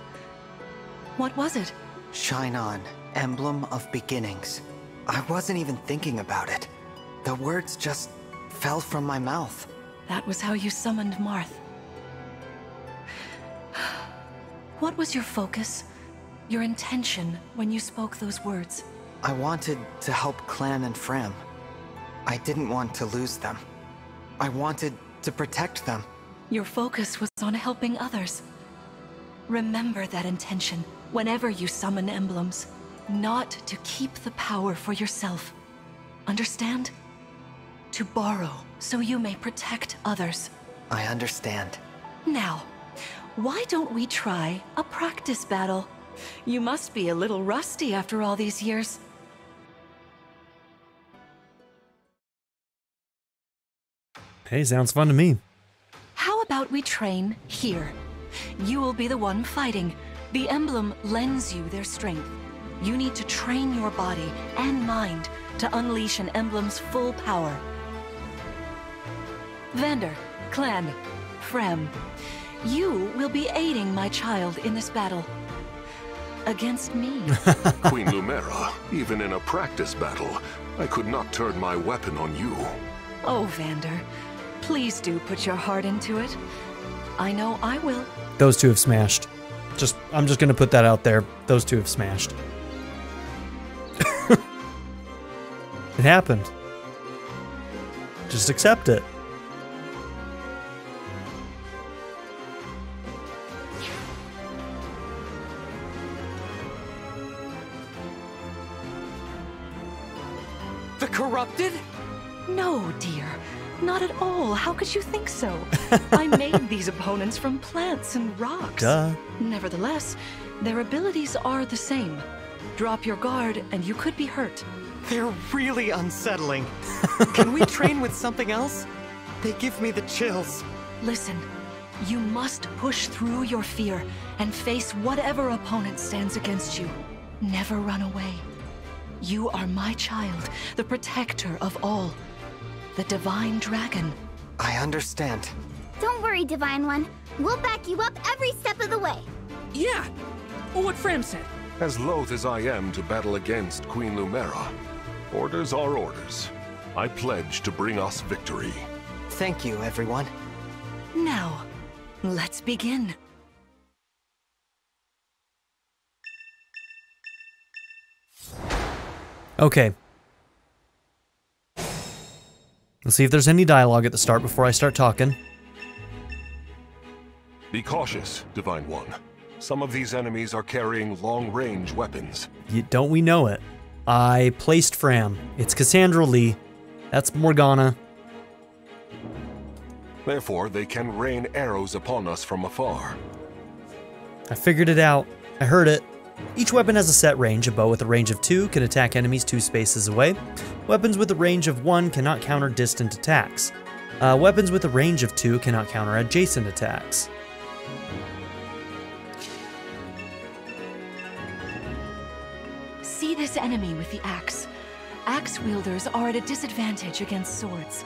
What was it? Shine on, emblem of beginnings. I wasn't even thinking about it. The words just fell from my mouth. That was how you summoned Marth. What was your focus? Your intention when you spoke those words? I wanted to help Clan and Fram. I didn't want to lose them. I wanted to protect them. Your focus was on helping others. Remember that intention whenever you summon emblems. Not to keep the power for yourself. Understand? To borrow so you may protect others. I understand. Now, why don't we try a practice battle? You must be a little rusty after all these years. Hey, sounds fun to me. How about we train here? You will be the one fighting. The emblem lends you their strength. You need to train your body and mind to unleash an emblem's full power. Vander, Clan, Frem, you will be aiding my child in this battle. Against me. Queen Lumera, even in a practice battle, I could not turn my weapon on you. Oh, Vander, please do put your heart into it. I know I will. Those two have smashed. I'm just gonna put that out there. Those two have smashed. It happened. Just accept it. No, dear. Not at all. How could you think so? I made these opponents from plants and rocks. Duh. Nevertheless, their abilities are the same. Drop your guard and you could be hurt. They're really unsettling. Can we train with something else? They give me the chills. Listen, you must push through your fear and face whatever opponent stands against you. Never run away. You are my child, the protector of all. The Divine Dragon. I understand. Don't worry, Divine One. We'll back you up every step of the way. Yeah, what Fram said. As loath as I am to battle against Queen Lumera, orders are orders. I pledge to bring us victory. Thank you, everyone. Now, let's begin. Okay. Let's see if there's any dialogue at the start before I start talking. Be cautious, Divine One. Some of these enemies are carrying long-range weapons. Don't we know it? I placed Fram. It's Cassandra Lee. That's Morgana. Therefore, they can rain arrows upon us from afar. I figured it out. I heard it. Each weapon has a set range. A bow with a range of 2 can attack enemies 2 spaces away. Weapons with a range of 1 cannot counter distant attacks. Weapons with a range of 2 cannot counter adjacent attacks. See this enemy with the axe. Axe wielders are at a disadvantage against swords.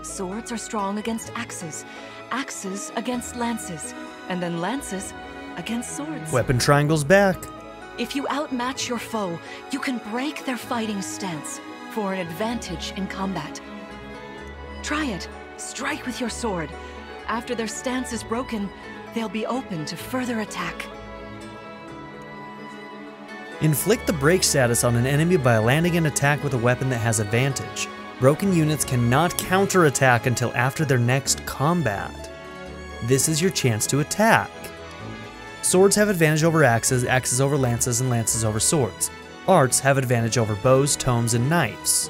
Swords are strong against axes, axes against lances, and then lances against swords. Weapon triangle's back. If you outmatch your foe, you can break their fighting stance for an advantage in combat. Try it. Strike with your sword. After their stance is broken, they'll be open to further attack. Inflict the break status on an enemy by landing an attack with a weapon that has advantage. Broken units cannot counterattack until after their next combat. This is your chance to attack. Swords have advantage over axes, axes over lances, and lances over swords. Arts have advantage over bows, tomes, and knives.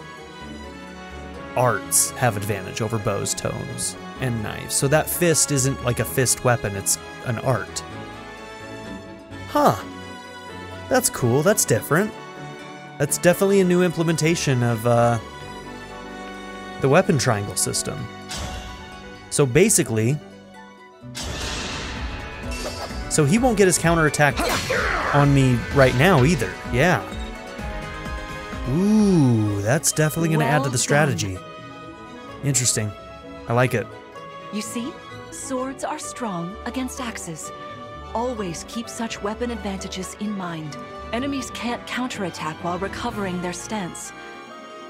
Arts have advantage over bows, tomes, and knives. So that fist isn't like a fist weapon, it's an art. Huh. That's cool, that's different. That's definitely a new implementation of the weapon triangle system. So basically, so he won't get his counterattack on me right now either. Yeah. Ooh, that's definitely going to add to the strategy. Interesting. I like it. You see, swords are strong against axes. Always keep such weapon advantages in mind. Enemies can't counterattack while recovering their stance.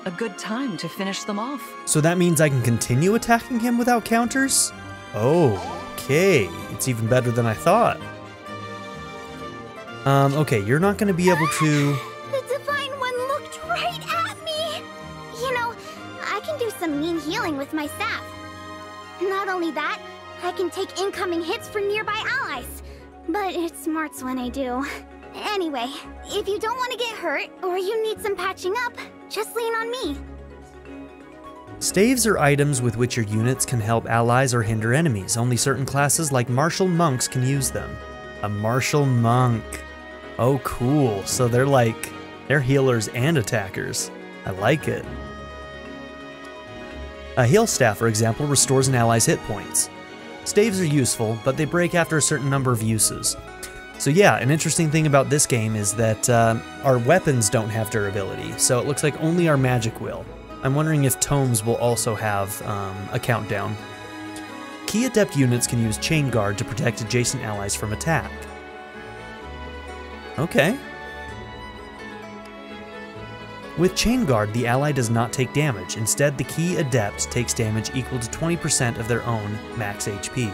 A good time to finish them off. So that means I can continue attacking him without counters? Okay, it's even better than I thought. Okay, you're not going to be able to... The Divine One looked right at me! You know, I can do some mean healing with my staff. Not only that, I can take incoming hits from nearby allies. But it smarts when I do. Anyway, if you don't want to get hurt, or you need some patching up, just lean on me. Staves are items with which your units can help allies or hinder enemies. Only certain classes like martial monks can use them. A martial monk. Oh, cool. So they're healers and attackers. I like it. A heal staff, for example, restores an ally's hit points. Staves are useful, but they break after a certain number of uses. So yeah, an interesting thing about this game is that our weapons don't have durability, so it looks like only our magic will. I'm wondering if tomes will also have a countdown. Key adept units can use chain guard to protect adjacent allies from attack. Okay. With chain guard, the ally does not take damage. Instead, the key adept takes damage equal to 20% of their own max HP.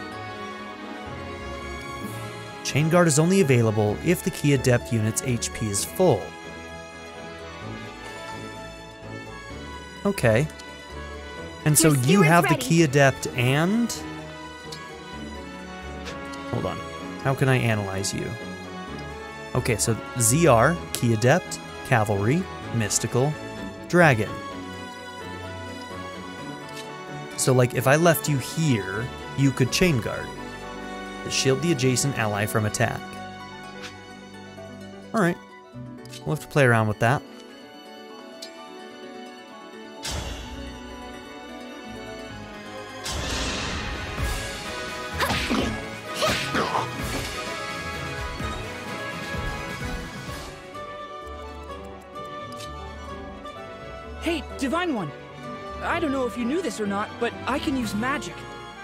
Chain guard is only available if the key adept unit's HP is full. Okay. And so you have the key adept and... Hold on. How can I analyze you? Okay, so ZR, key adept, cavalry, mystical, dragon. So like if I left you here, you could chain guard. Shield the adjacent ally from attack. Alright. We'll have to play around with that. Hey, Divine One! I don't know if you knew this or not, but I can use magic.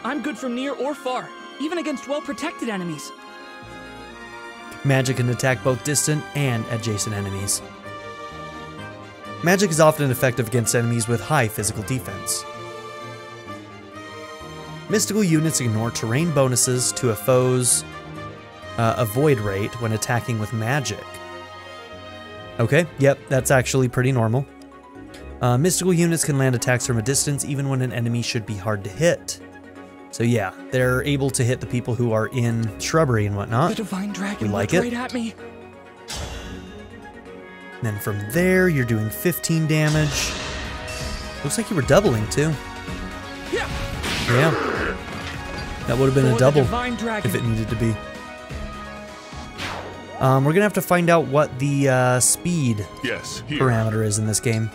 I'm good from near or far, even against well-protected enemies. Magic can attack both distant and adjacent enemies. Magic is often effective against enemies with high physical defense. Mystical units ignore terrain bonuses to a foe's avoid rate when attacking with magic. Okay, yep, that's actually pretty normal. Mystical units can land attacks from a distance even when an enemy should be hard to hit. So yeah, they're able to hit the people who are in shrubbery and whatnot. The Divine Dragon we like looked it. right at me. And then from there, you're doing 15 damage. Looks like you were doubling too. Yeah. Yeah. That would have been For a double the Divine Dragon. if it needed to be. We're gonna have to find out what the speed Yes, here. parameter is in this game.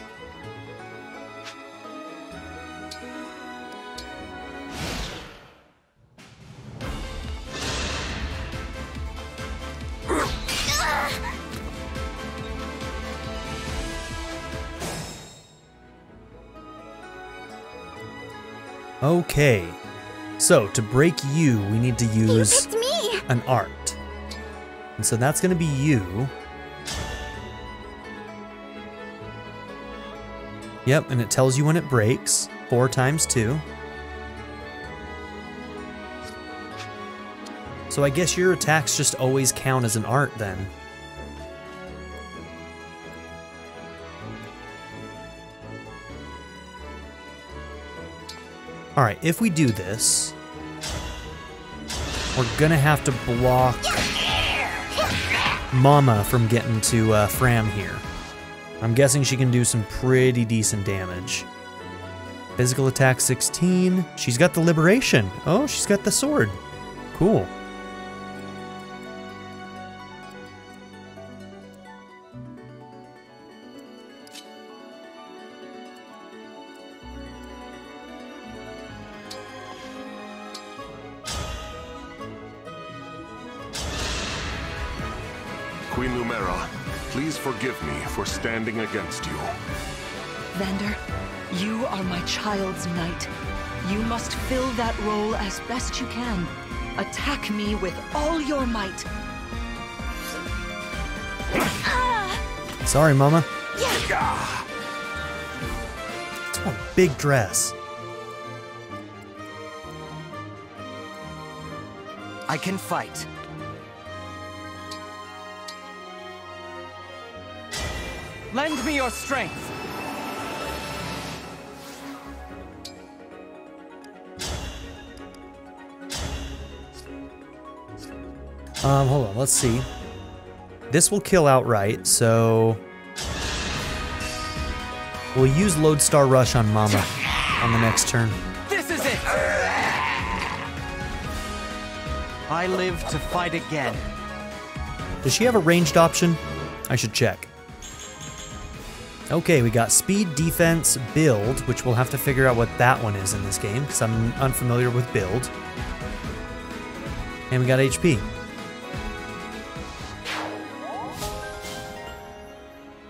Okay, so to break you, we need to use You picked me! an art. And so that's going to be you. Yep, and it tells you when it breaks. 4 times 2. So I guess your attacks just always count as an art then. Alright, if we do this, we're gonna have to block Mama from getting to Fram here. I'm guessing she can do some pretty decent damage. Physical attack 16. She's got the liberation. Oh, she's got the sword. Cool. Queen Lumera, please forgive me for standing against you. Vander, you are my child's knight. You must fill that role as best you can. Attack me with all your might. Sorry, Mama. It's one big dress. I can fight. Lend me your strength. Hold on, let's see. This will kill outright, so we'll use Lodestar Rush on Mama on the next turn. This is it! I live to fight again. Does she have a ranged option? I should check. Okay, we got speed, defense, build, which we'll have to figure out what that one is in this game, because I'm unfamiliar with build. And we got HP.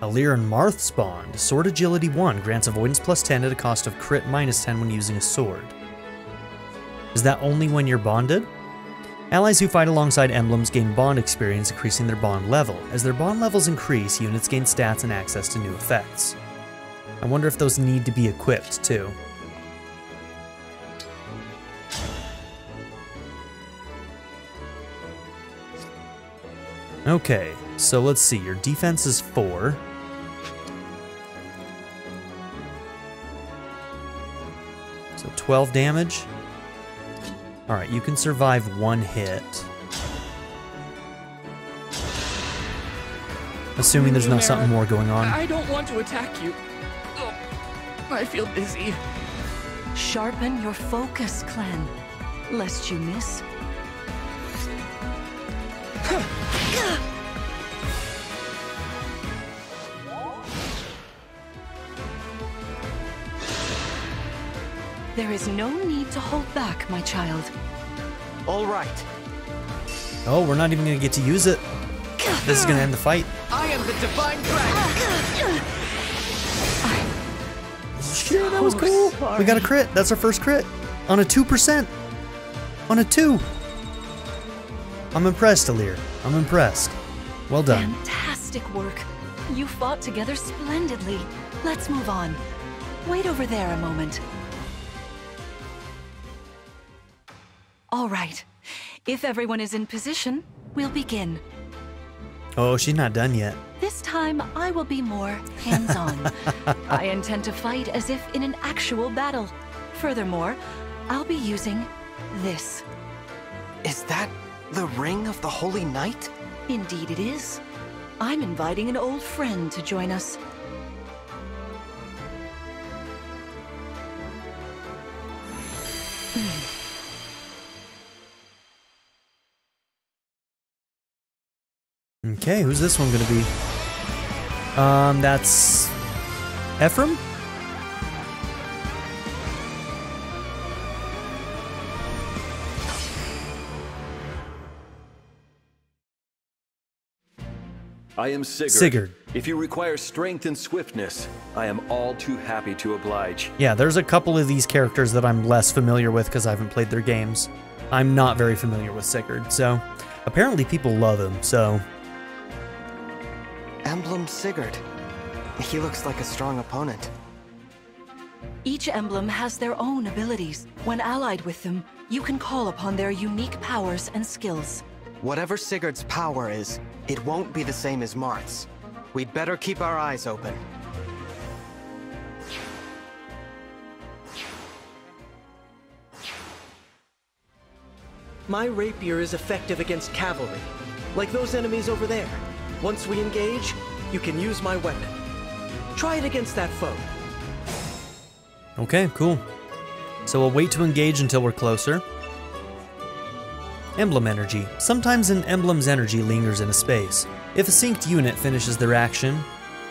Aliran Marth's Bond. Sword Agility 1 grants avoidance plus 10 at a cost of crit minus 10 when using a sword. Is that only when you're bonded? Allies who fight alongside emblems gain bond experience, increasing their bond level. As their bond levels increase, units gain stats and access to new effects. I wonder if those need to be equipped too. Okay, so let's see, your defense is 4. So 12 damage. Alright, you can survive 1 hit. Assuming there's no something more going on. I don't want to attack you. Oh, I feel dizzy. Sharpen your focus, Clan, lest you miss. There is no need to hold back, my child. All right. Oh, we're not even gonna get to use it. This is gonna end the fight. I am the Divine Dragon! Shit, that was cool. We got a crit. That's our first crit. On a 2%. On a 2. I'm impressed, Alir. I'm impressed. Well done. Fantastic work. You fought together splendidly. Let's move on. Wait over there a moment. All right. If everyone is in position, we'll begin. Oh, she's not done yet. This time, I will be more hands-on. I intend to fight as if in an actual battle. Furthermore, I'll be using this. Is that the Ring of the Holy Knight? Indeed it is. I'm inviting an old friend to join us. Okay, who's this one gonna be? That's Ephraim? I am Sigurd. Sigurd. If you require strength and swiftness, I am all too happy to oblige. Yeah, there's a couple of these characters that I'm less familiar with because I haven't played their games. I'm not very familiar with Sigurd, so apparently people love him, so... Emblem Sigurd. He looks like a strong opponent. Each emblem has their own abilities. When allied with them, you can call upon their unique powers and skills. Whatever Sigurd's power is, it won't be the same as Marth's. We'd better keep our eyes open. My rapier is effective against cavalry, like those enemies over there. Once we engage, you can use my weapon. Try it against that foe. Okay, cool. So we'll wait to engage until we're closer. Emblem energy. Sometimes an emblem's energy lingers in a space. If a synced unit finishes their action,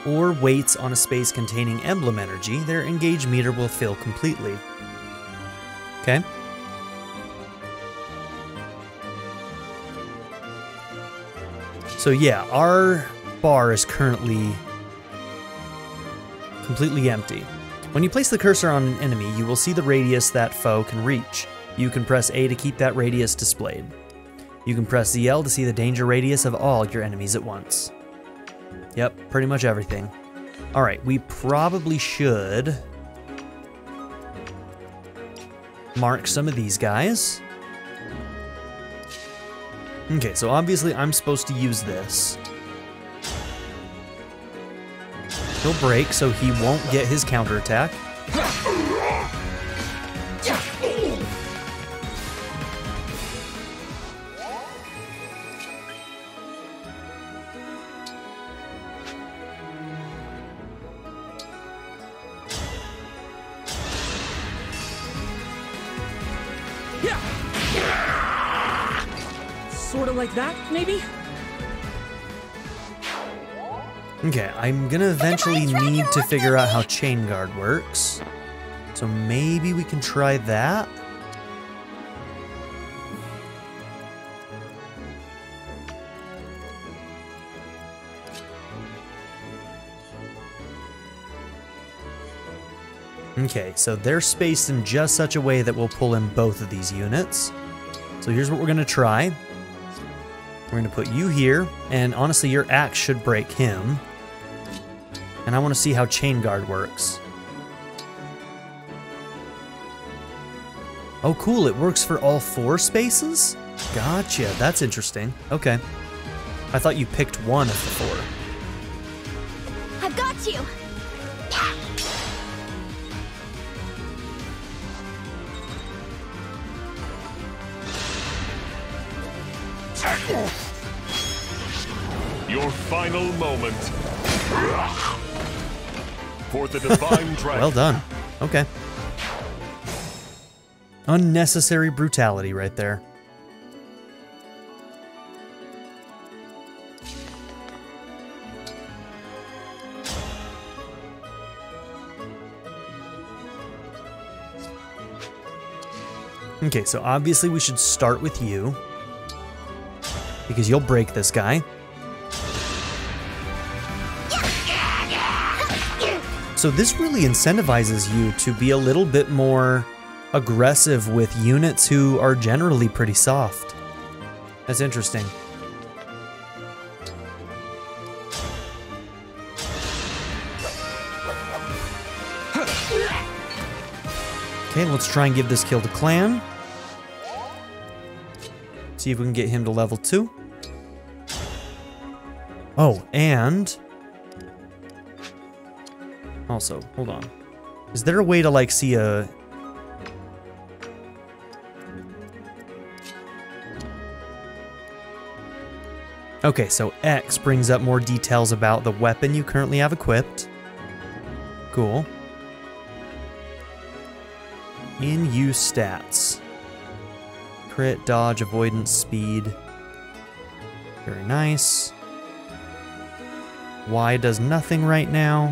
or waits on a space containing emblem energy, their engage meter will fill completely. Okay. So yeah, our bar is currently completely empty. When you place the cursor on an enemy, you will see the radius that foe can reach. You can press A to keep that radius displayed. You can press ZL to see the danger radius of all your enemies at once. Yep, pretty much everything. Alright, we probably should mark some of these guys. Okay, so obviously I'm supposed to use this. He'll break, so he won't get his counterattack. Sort of like that, maybe? Okay, I'm gonna eventually need to figure out how Chain Guard works. So maybe we can try that? Okay, so they're spaced in just such a way that we'll pull in both of these units. So here's what we're gonna try. We're gonna put you here, and honestly your axe should break him. And I wanna see how Chain Guard works. Oh cool, it works for all 4 spaces? Gotcha, that's interesting. Okay. I thought you picked one of the 4. I've got you! Your final moment. For the Divine Dragon. Well done. Okay. Unnecessary brutality right there. Okay, so obviously we should start with you, because you'll break this guy. So this really incentivizes you to be a little bit more aggressive with units who are generally pretty soft. That's interesting. Okay, let's try and give this kill to Clan. See if we can get him to level 2. Oh, and... also, hold on. Is there a way to, like, see a... okay, so X brings up more details about the weapon you currently have equipped. Cool. In-use stats. Crit, dodge, avoidance, speed. Very nice. Y does nothing right now.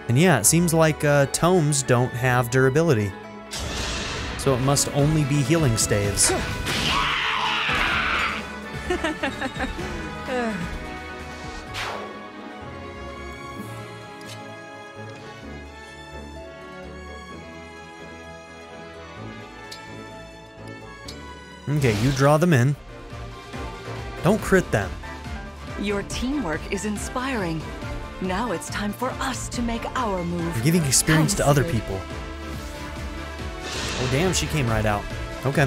And yeah, it seems like tomes don't have durability. So it must only be healing staves. Okay, you draw them in. Don't crit them. Your teamwork is inspiring. Now it's time for us to make our move. You're giving experience to other people. Oh damn, she came right out. Okay.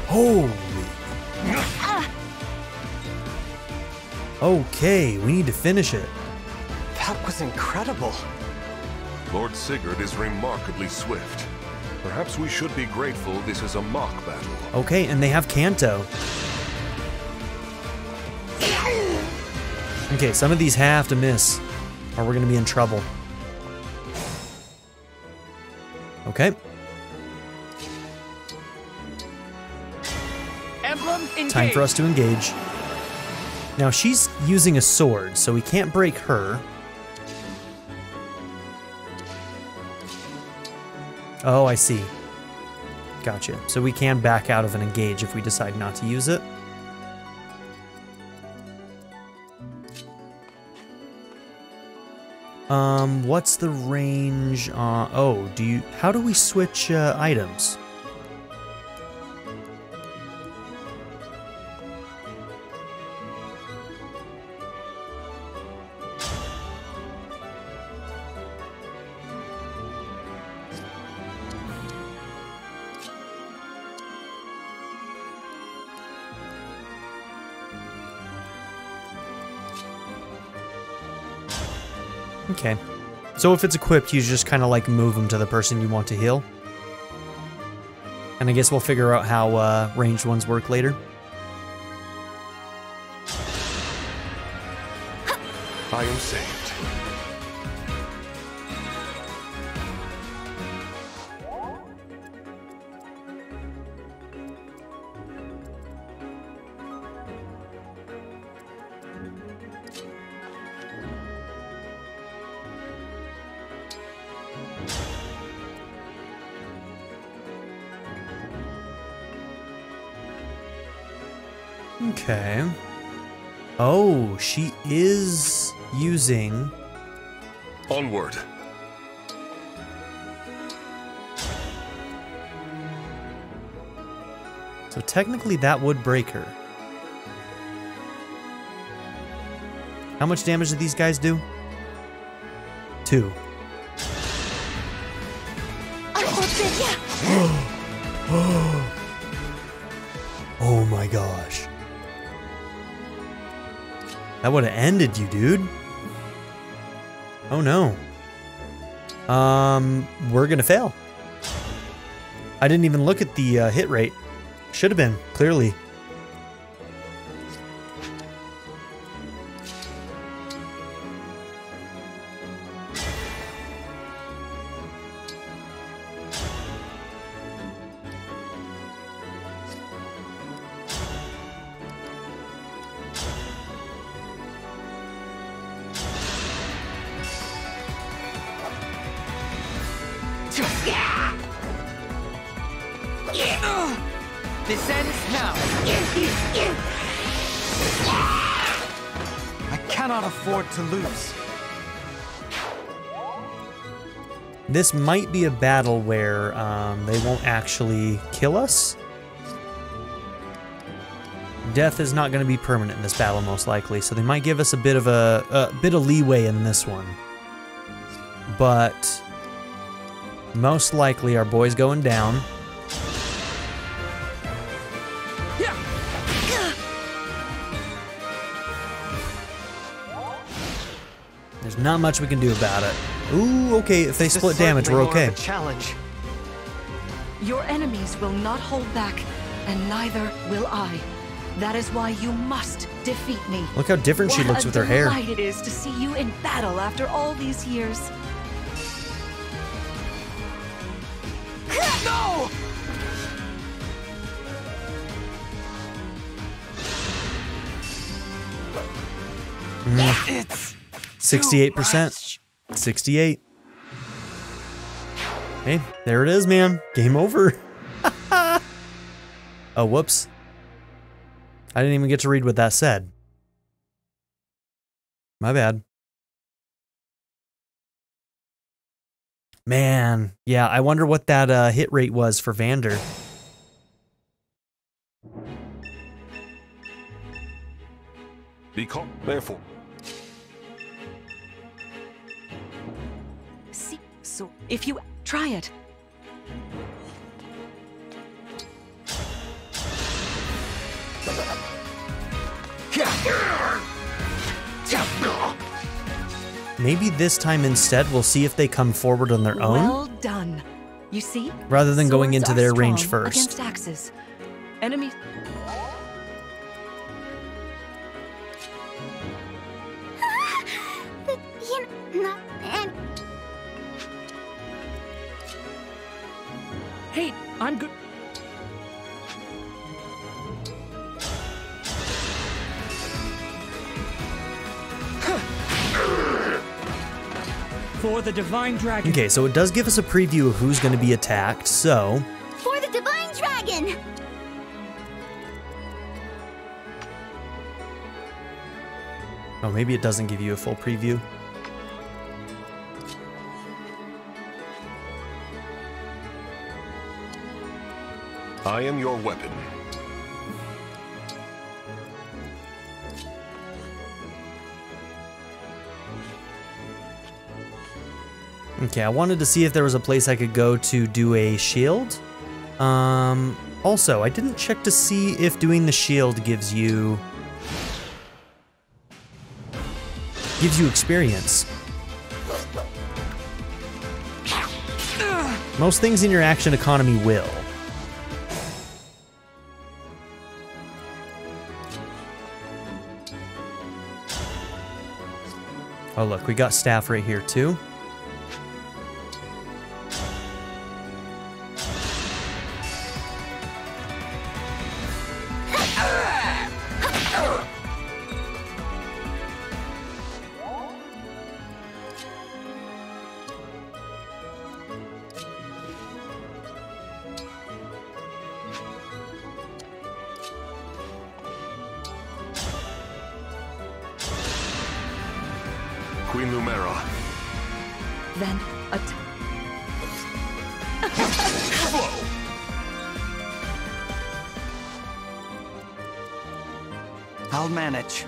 Holy. Okay, we need to finish it. That was incredible. Lord Sigurd is remarkably swift. Perhaps we should be grateful this is a mock battle. Okay, and they have Kanto. Okay, some of these have to miss, or we're gonna be in trouble. Okay. Emblem, engage. Time for us to engage. Now she's using a sword, so we can't break her. Oh, I see. Gotcha. So we can back out of an engage if we decide not to use it. What's the range on... oh, how do we switch items? Okay. So if it's equipped, you just kind of like move them to the person you want to heal. And I guess we'll figure out how ranged ones work later. I am saved. Okay. Oh, she is using... onward. so technically that would break her. How much damage do these guys do? 2. Oh my gosh. That would have ended you, dude. Oh no. We're gonna fail. I didn't even look at the hit rate. Should have been, clearly. This ends now. I cannot afford to lose. This might be a battle where they won't actually kill us. Death is not going to be permanent in this battle, most likely, so they might give us a bit of leeway in this one. But most likely, our boy's going down. There's not much we can do about it. Ooh, okay, if they split damage, we're okay. Challenge. Your enemies will not hold back, and neither will I. That is why you must defeat me. Look how different she looks with her hair. What a delight it is to see you in battle after all these years. No! It's 68%. 68. Hey, there it is, man. Game over. Oh, whoops. I didn't even get to read what that said. My bad. Man, yeah, I wonder what that hit rate was for Vander. Be calm, therefore. See, so if you try it. Maybe this time instead we'll see if they come forward on their own. Well done. You see? Rather than going Swords into their are range strong first. Against axes. Enemies. Hey, I'm good. For the Divine Dragon. Okay, so it does give us a preview of who's going to be attacked, so... For the Divine Dragon! Oh, maybe it doesn't give you a full preview. I am your weapon. Okay, I wanted to see if there was a place I could go to do a shield. Also, I didn't check to see if doing the shield gives you experience. Most things in your action economy will. Oh look, we got staff right here too. Queen Lumera. Then I'll manage.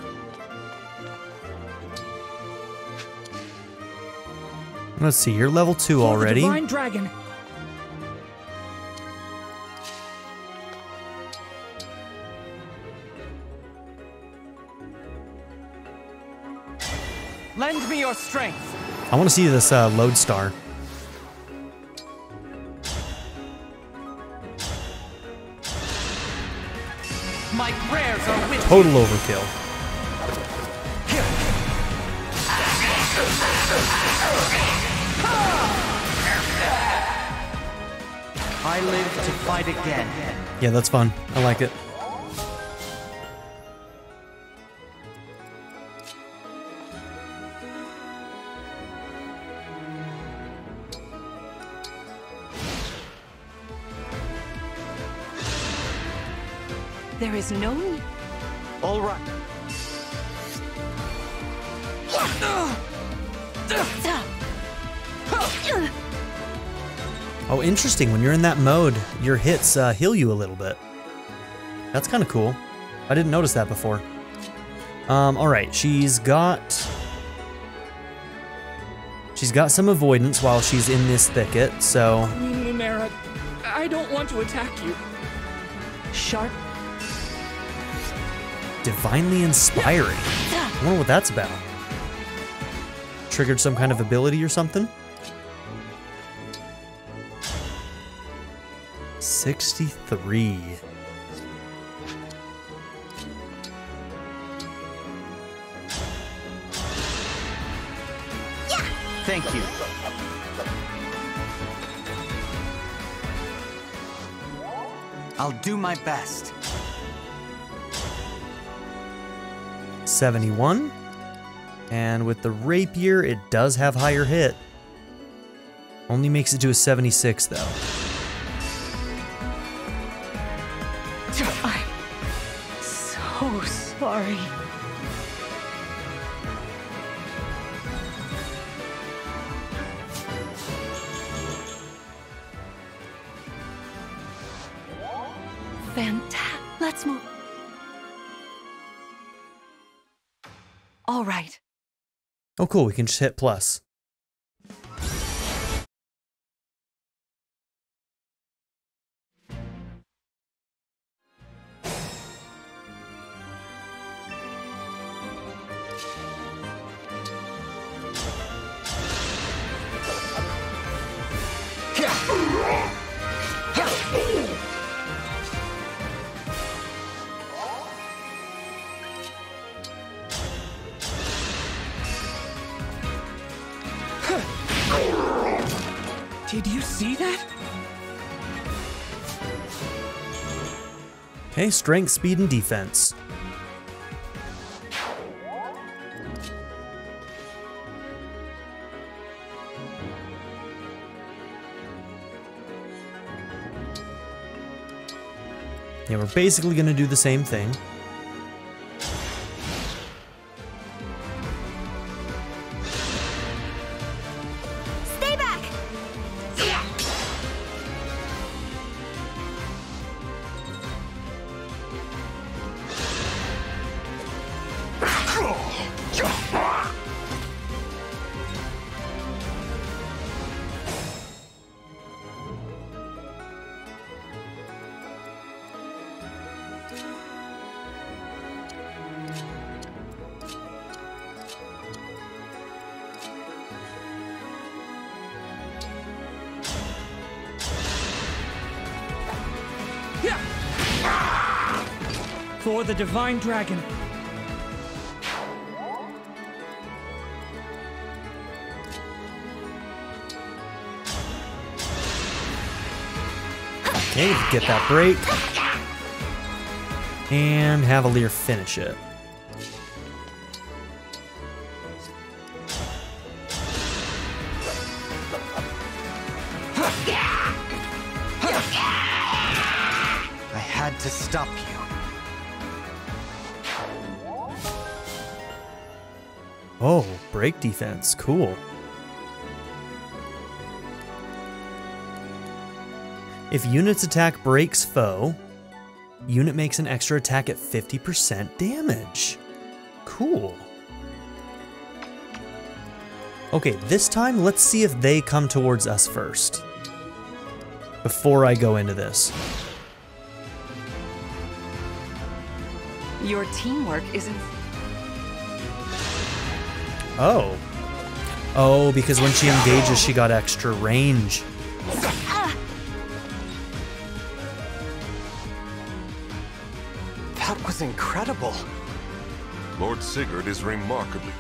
Let's see, you're level 2 For already. the Divine Dragon. Lend me your strength. I want to see this lodestar. My prayers are with Total overkill. I live to fight again. Yeah, that's fun. I like it. There is no need. All right. Oh, interesting. When you're in that mode, your hits heal you a little bit. That's kind of cool. I didn't notice that before. Alright, she's got some avoidance while she's in this thicket, so... Queen Lumera, I don't want to attack you. Sharp. Divinely inspiring. I wonder what that's about. Triggered some kind of ability or something? 63. Thank you. I'll do my best. 71. And with the rapier, it does have higher hit. Only makes it to a 76, though. I'm so sorry. Fantastic. Let's move. All right. Oh, cool. We can just hit plus. Did you see that? Okay, strength, speed, and defense. Yeah, we're basically going to do the same thing. Stay back! For the Divine Dragon. Okay, get that break. And Havalier finish it. I had to stop you. Oh, break defense. Cool. If unit's attack breaks foe, unit makes an extra attack at 50% damage. Cool. Okay, this time let's see if they come towards us first. Before I go into this. Your teamwork isn't... Oh. Oh, because when she engages, she got extra range. That was incredible. Lord Sigurd is remarkably...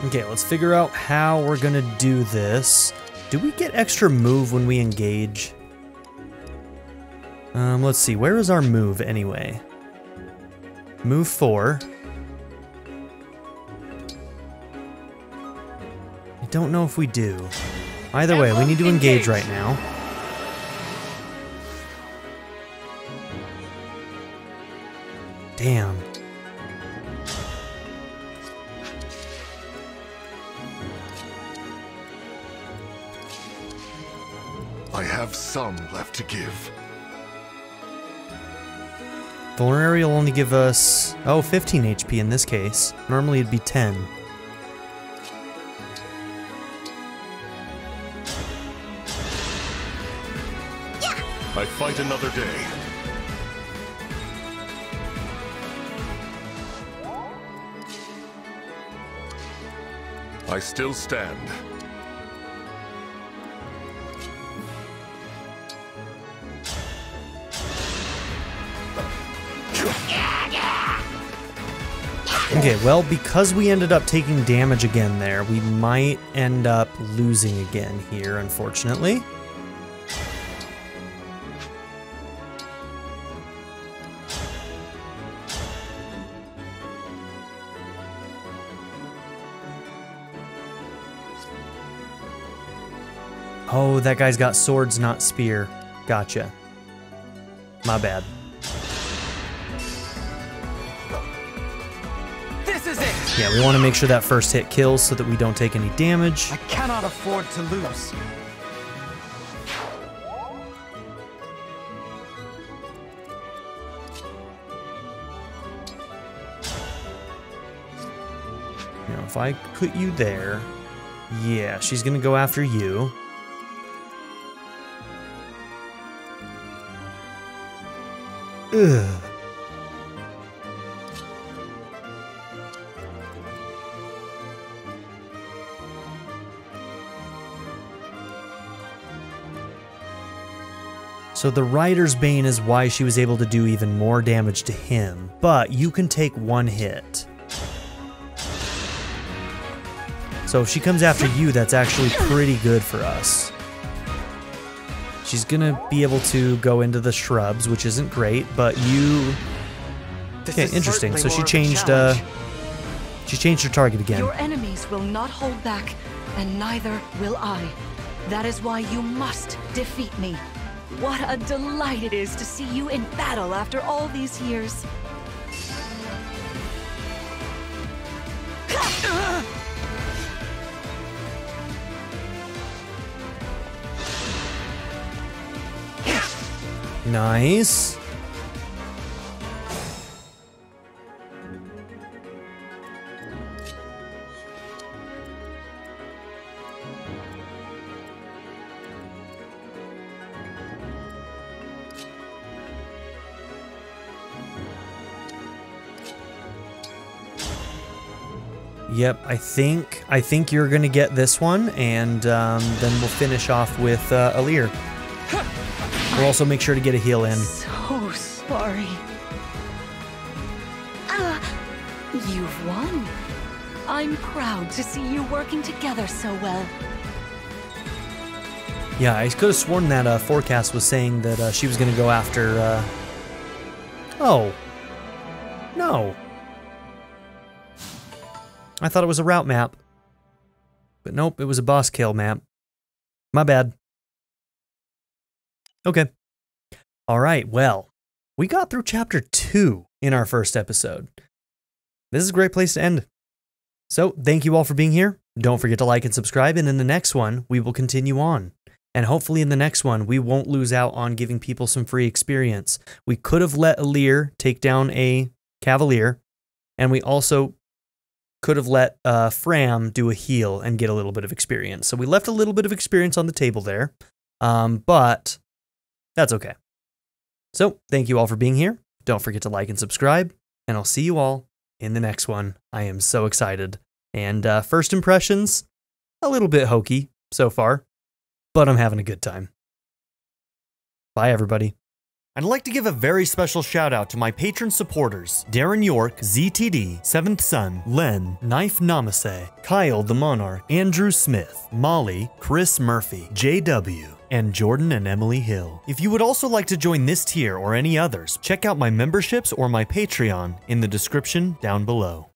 Okay, let's figure out how we're gonna do this. Do we get extra move when we engage? Let's see, where is our move anyway? Move 4. I don't know if we do. Either way, we need to engage right now. Damn. I have some left to give. Vulnerary will only give us, 15 HP in this case. Normally it'd be 10. I fight another day. I still stand. Okay, well, because we ended up taking damage again there, we might end up losing again here, unfortunately. Oh, that guy's got swords, not spear. Gotcha. My bad. This is it! Yeah, we want to make sure that first hit kills so that we don't take any damage. I cannot afford to lose. Now, if I put you there, yeah, she's gonna go after you. Ugh. So the Rider's Bane is why she was able to do even more damage to him, but you can take one hit. So if she comes after you, that's actually pretty good for us. She's gonna be able to go into the shrubs, which isn't great, but you... Okay, interesting. So she changed her target again. Your enemies will not hold back, and neither will I. That is why you must defeat me. What a delight it is to see you in battle after all these years. Nice. Yep, I think you're gonna get this one, and then we'll finish off with Alear. We'll also make sure to get a heal in. So sorry. You've won. I'm proud to see you working together so well. Yeah, I could have sworn that forecast was saying that she was gonna go after. Oh, no. I thought it was a route map. But nope, it was a boss kill map. My bad. Okay. Alright, well, we got through chapter 2 in our first episode. This is a great place to end. So, thank you all for being here. Don't forget to like and subscribe, and in the next one, we will continue on. And hopefully in the next one, we won't lose out on giving people some free experience. We could have let Alear take down a Cavalier, and we also could have let Fram do a heal and get a little bit of experience. So we left a little bit of experience on the table there, but that's okay. So thank you all for being here. Don't forget to like and subscribe, and I'll see you all in the next one. I am so excited. And first impressions, a little bit hokey so far, but I'm having a good time. Bye, everybody. I'd like to give a very special shout out to my patron supporters, Darren York, ZTD, 7th Son, Len, Knife Namaste, Kyle the Monarch, Andrew Smith, Molly, Chris Murphy, JW, and Jordan and Emily Hill. If you would also like to join this tier or any others, check out my memberships or my Patreon in the description down below.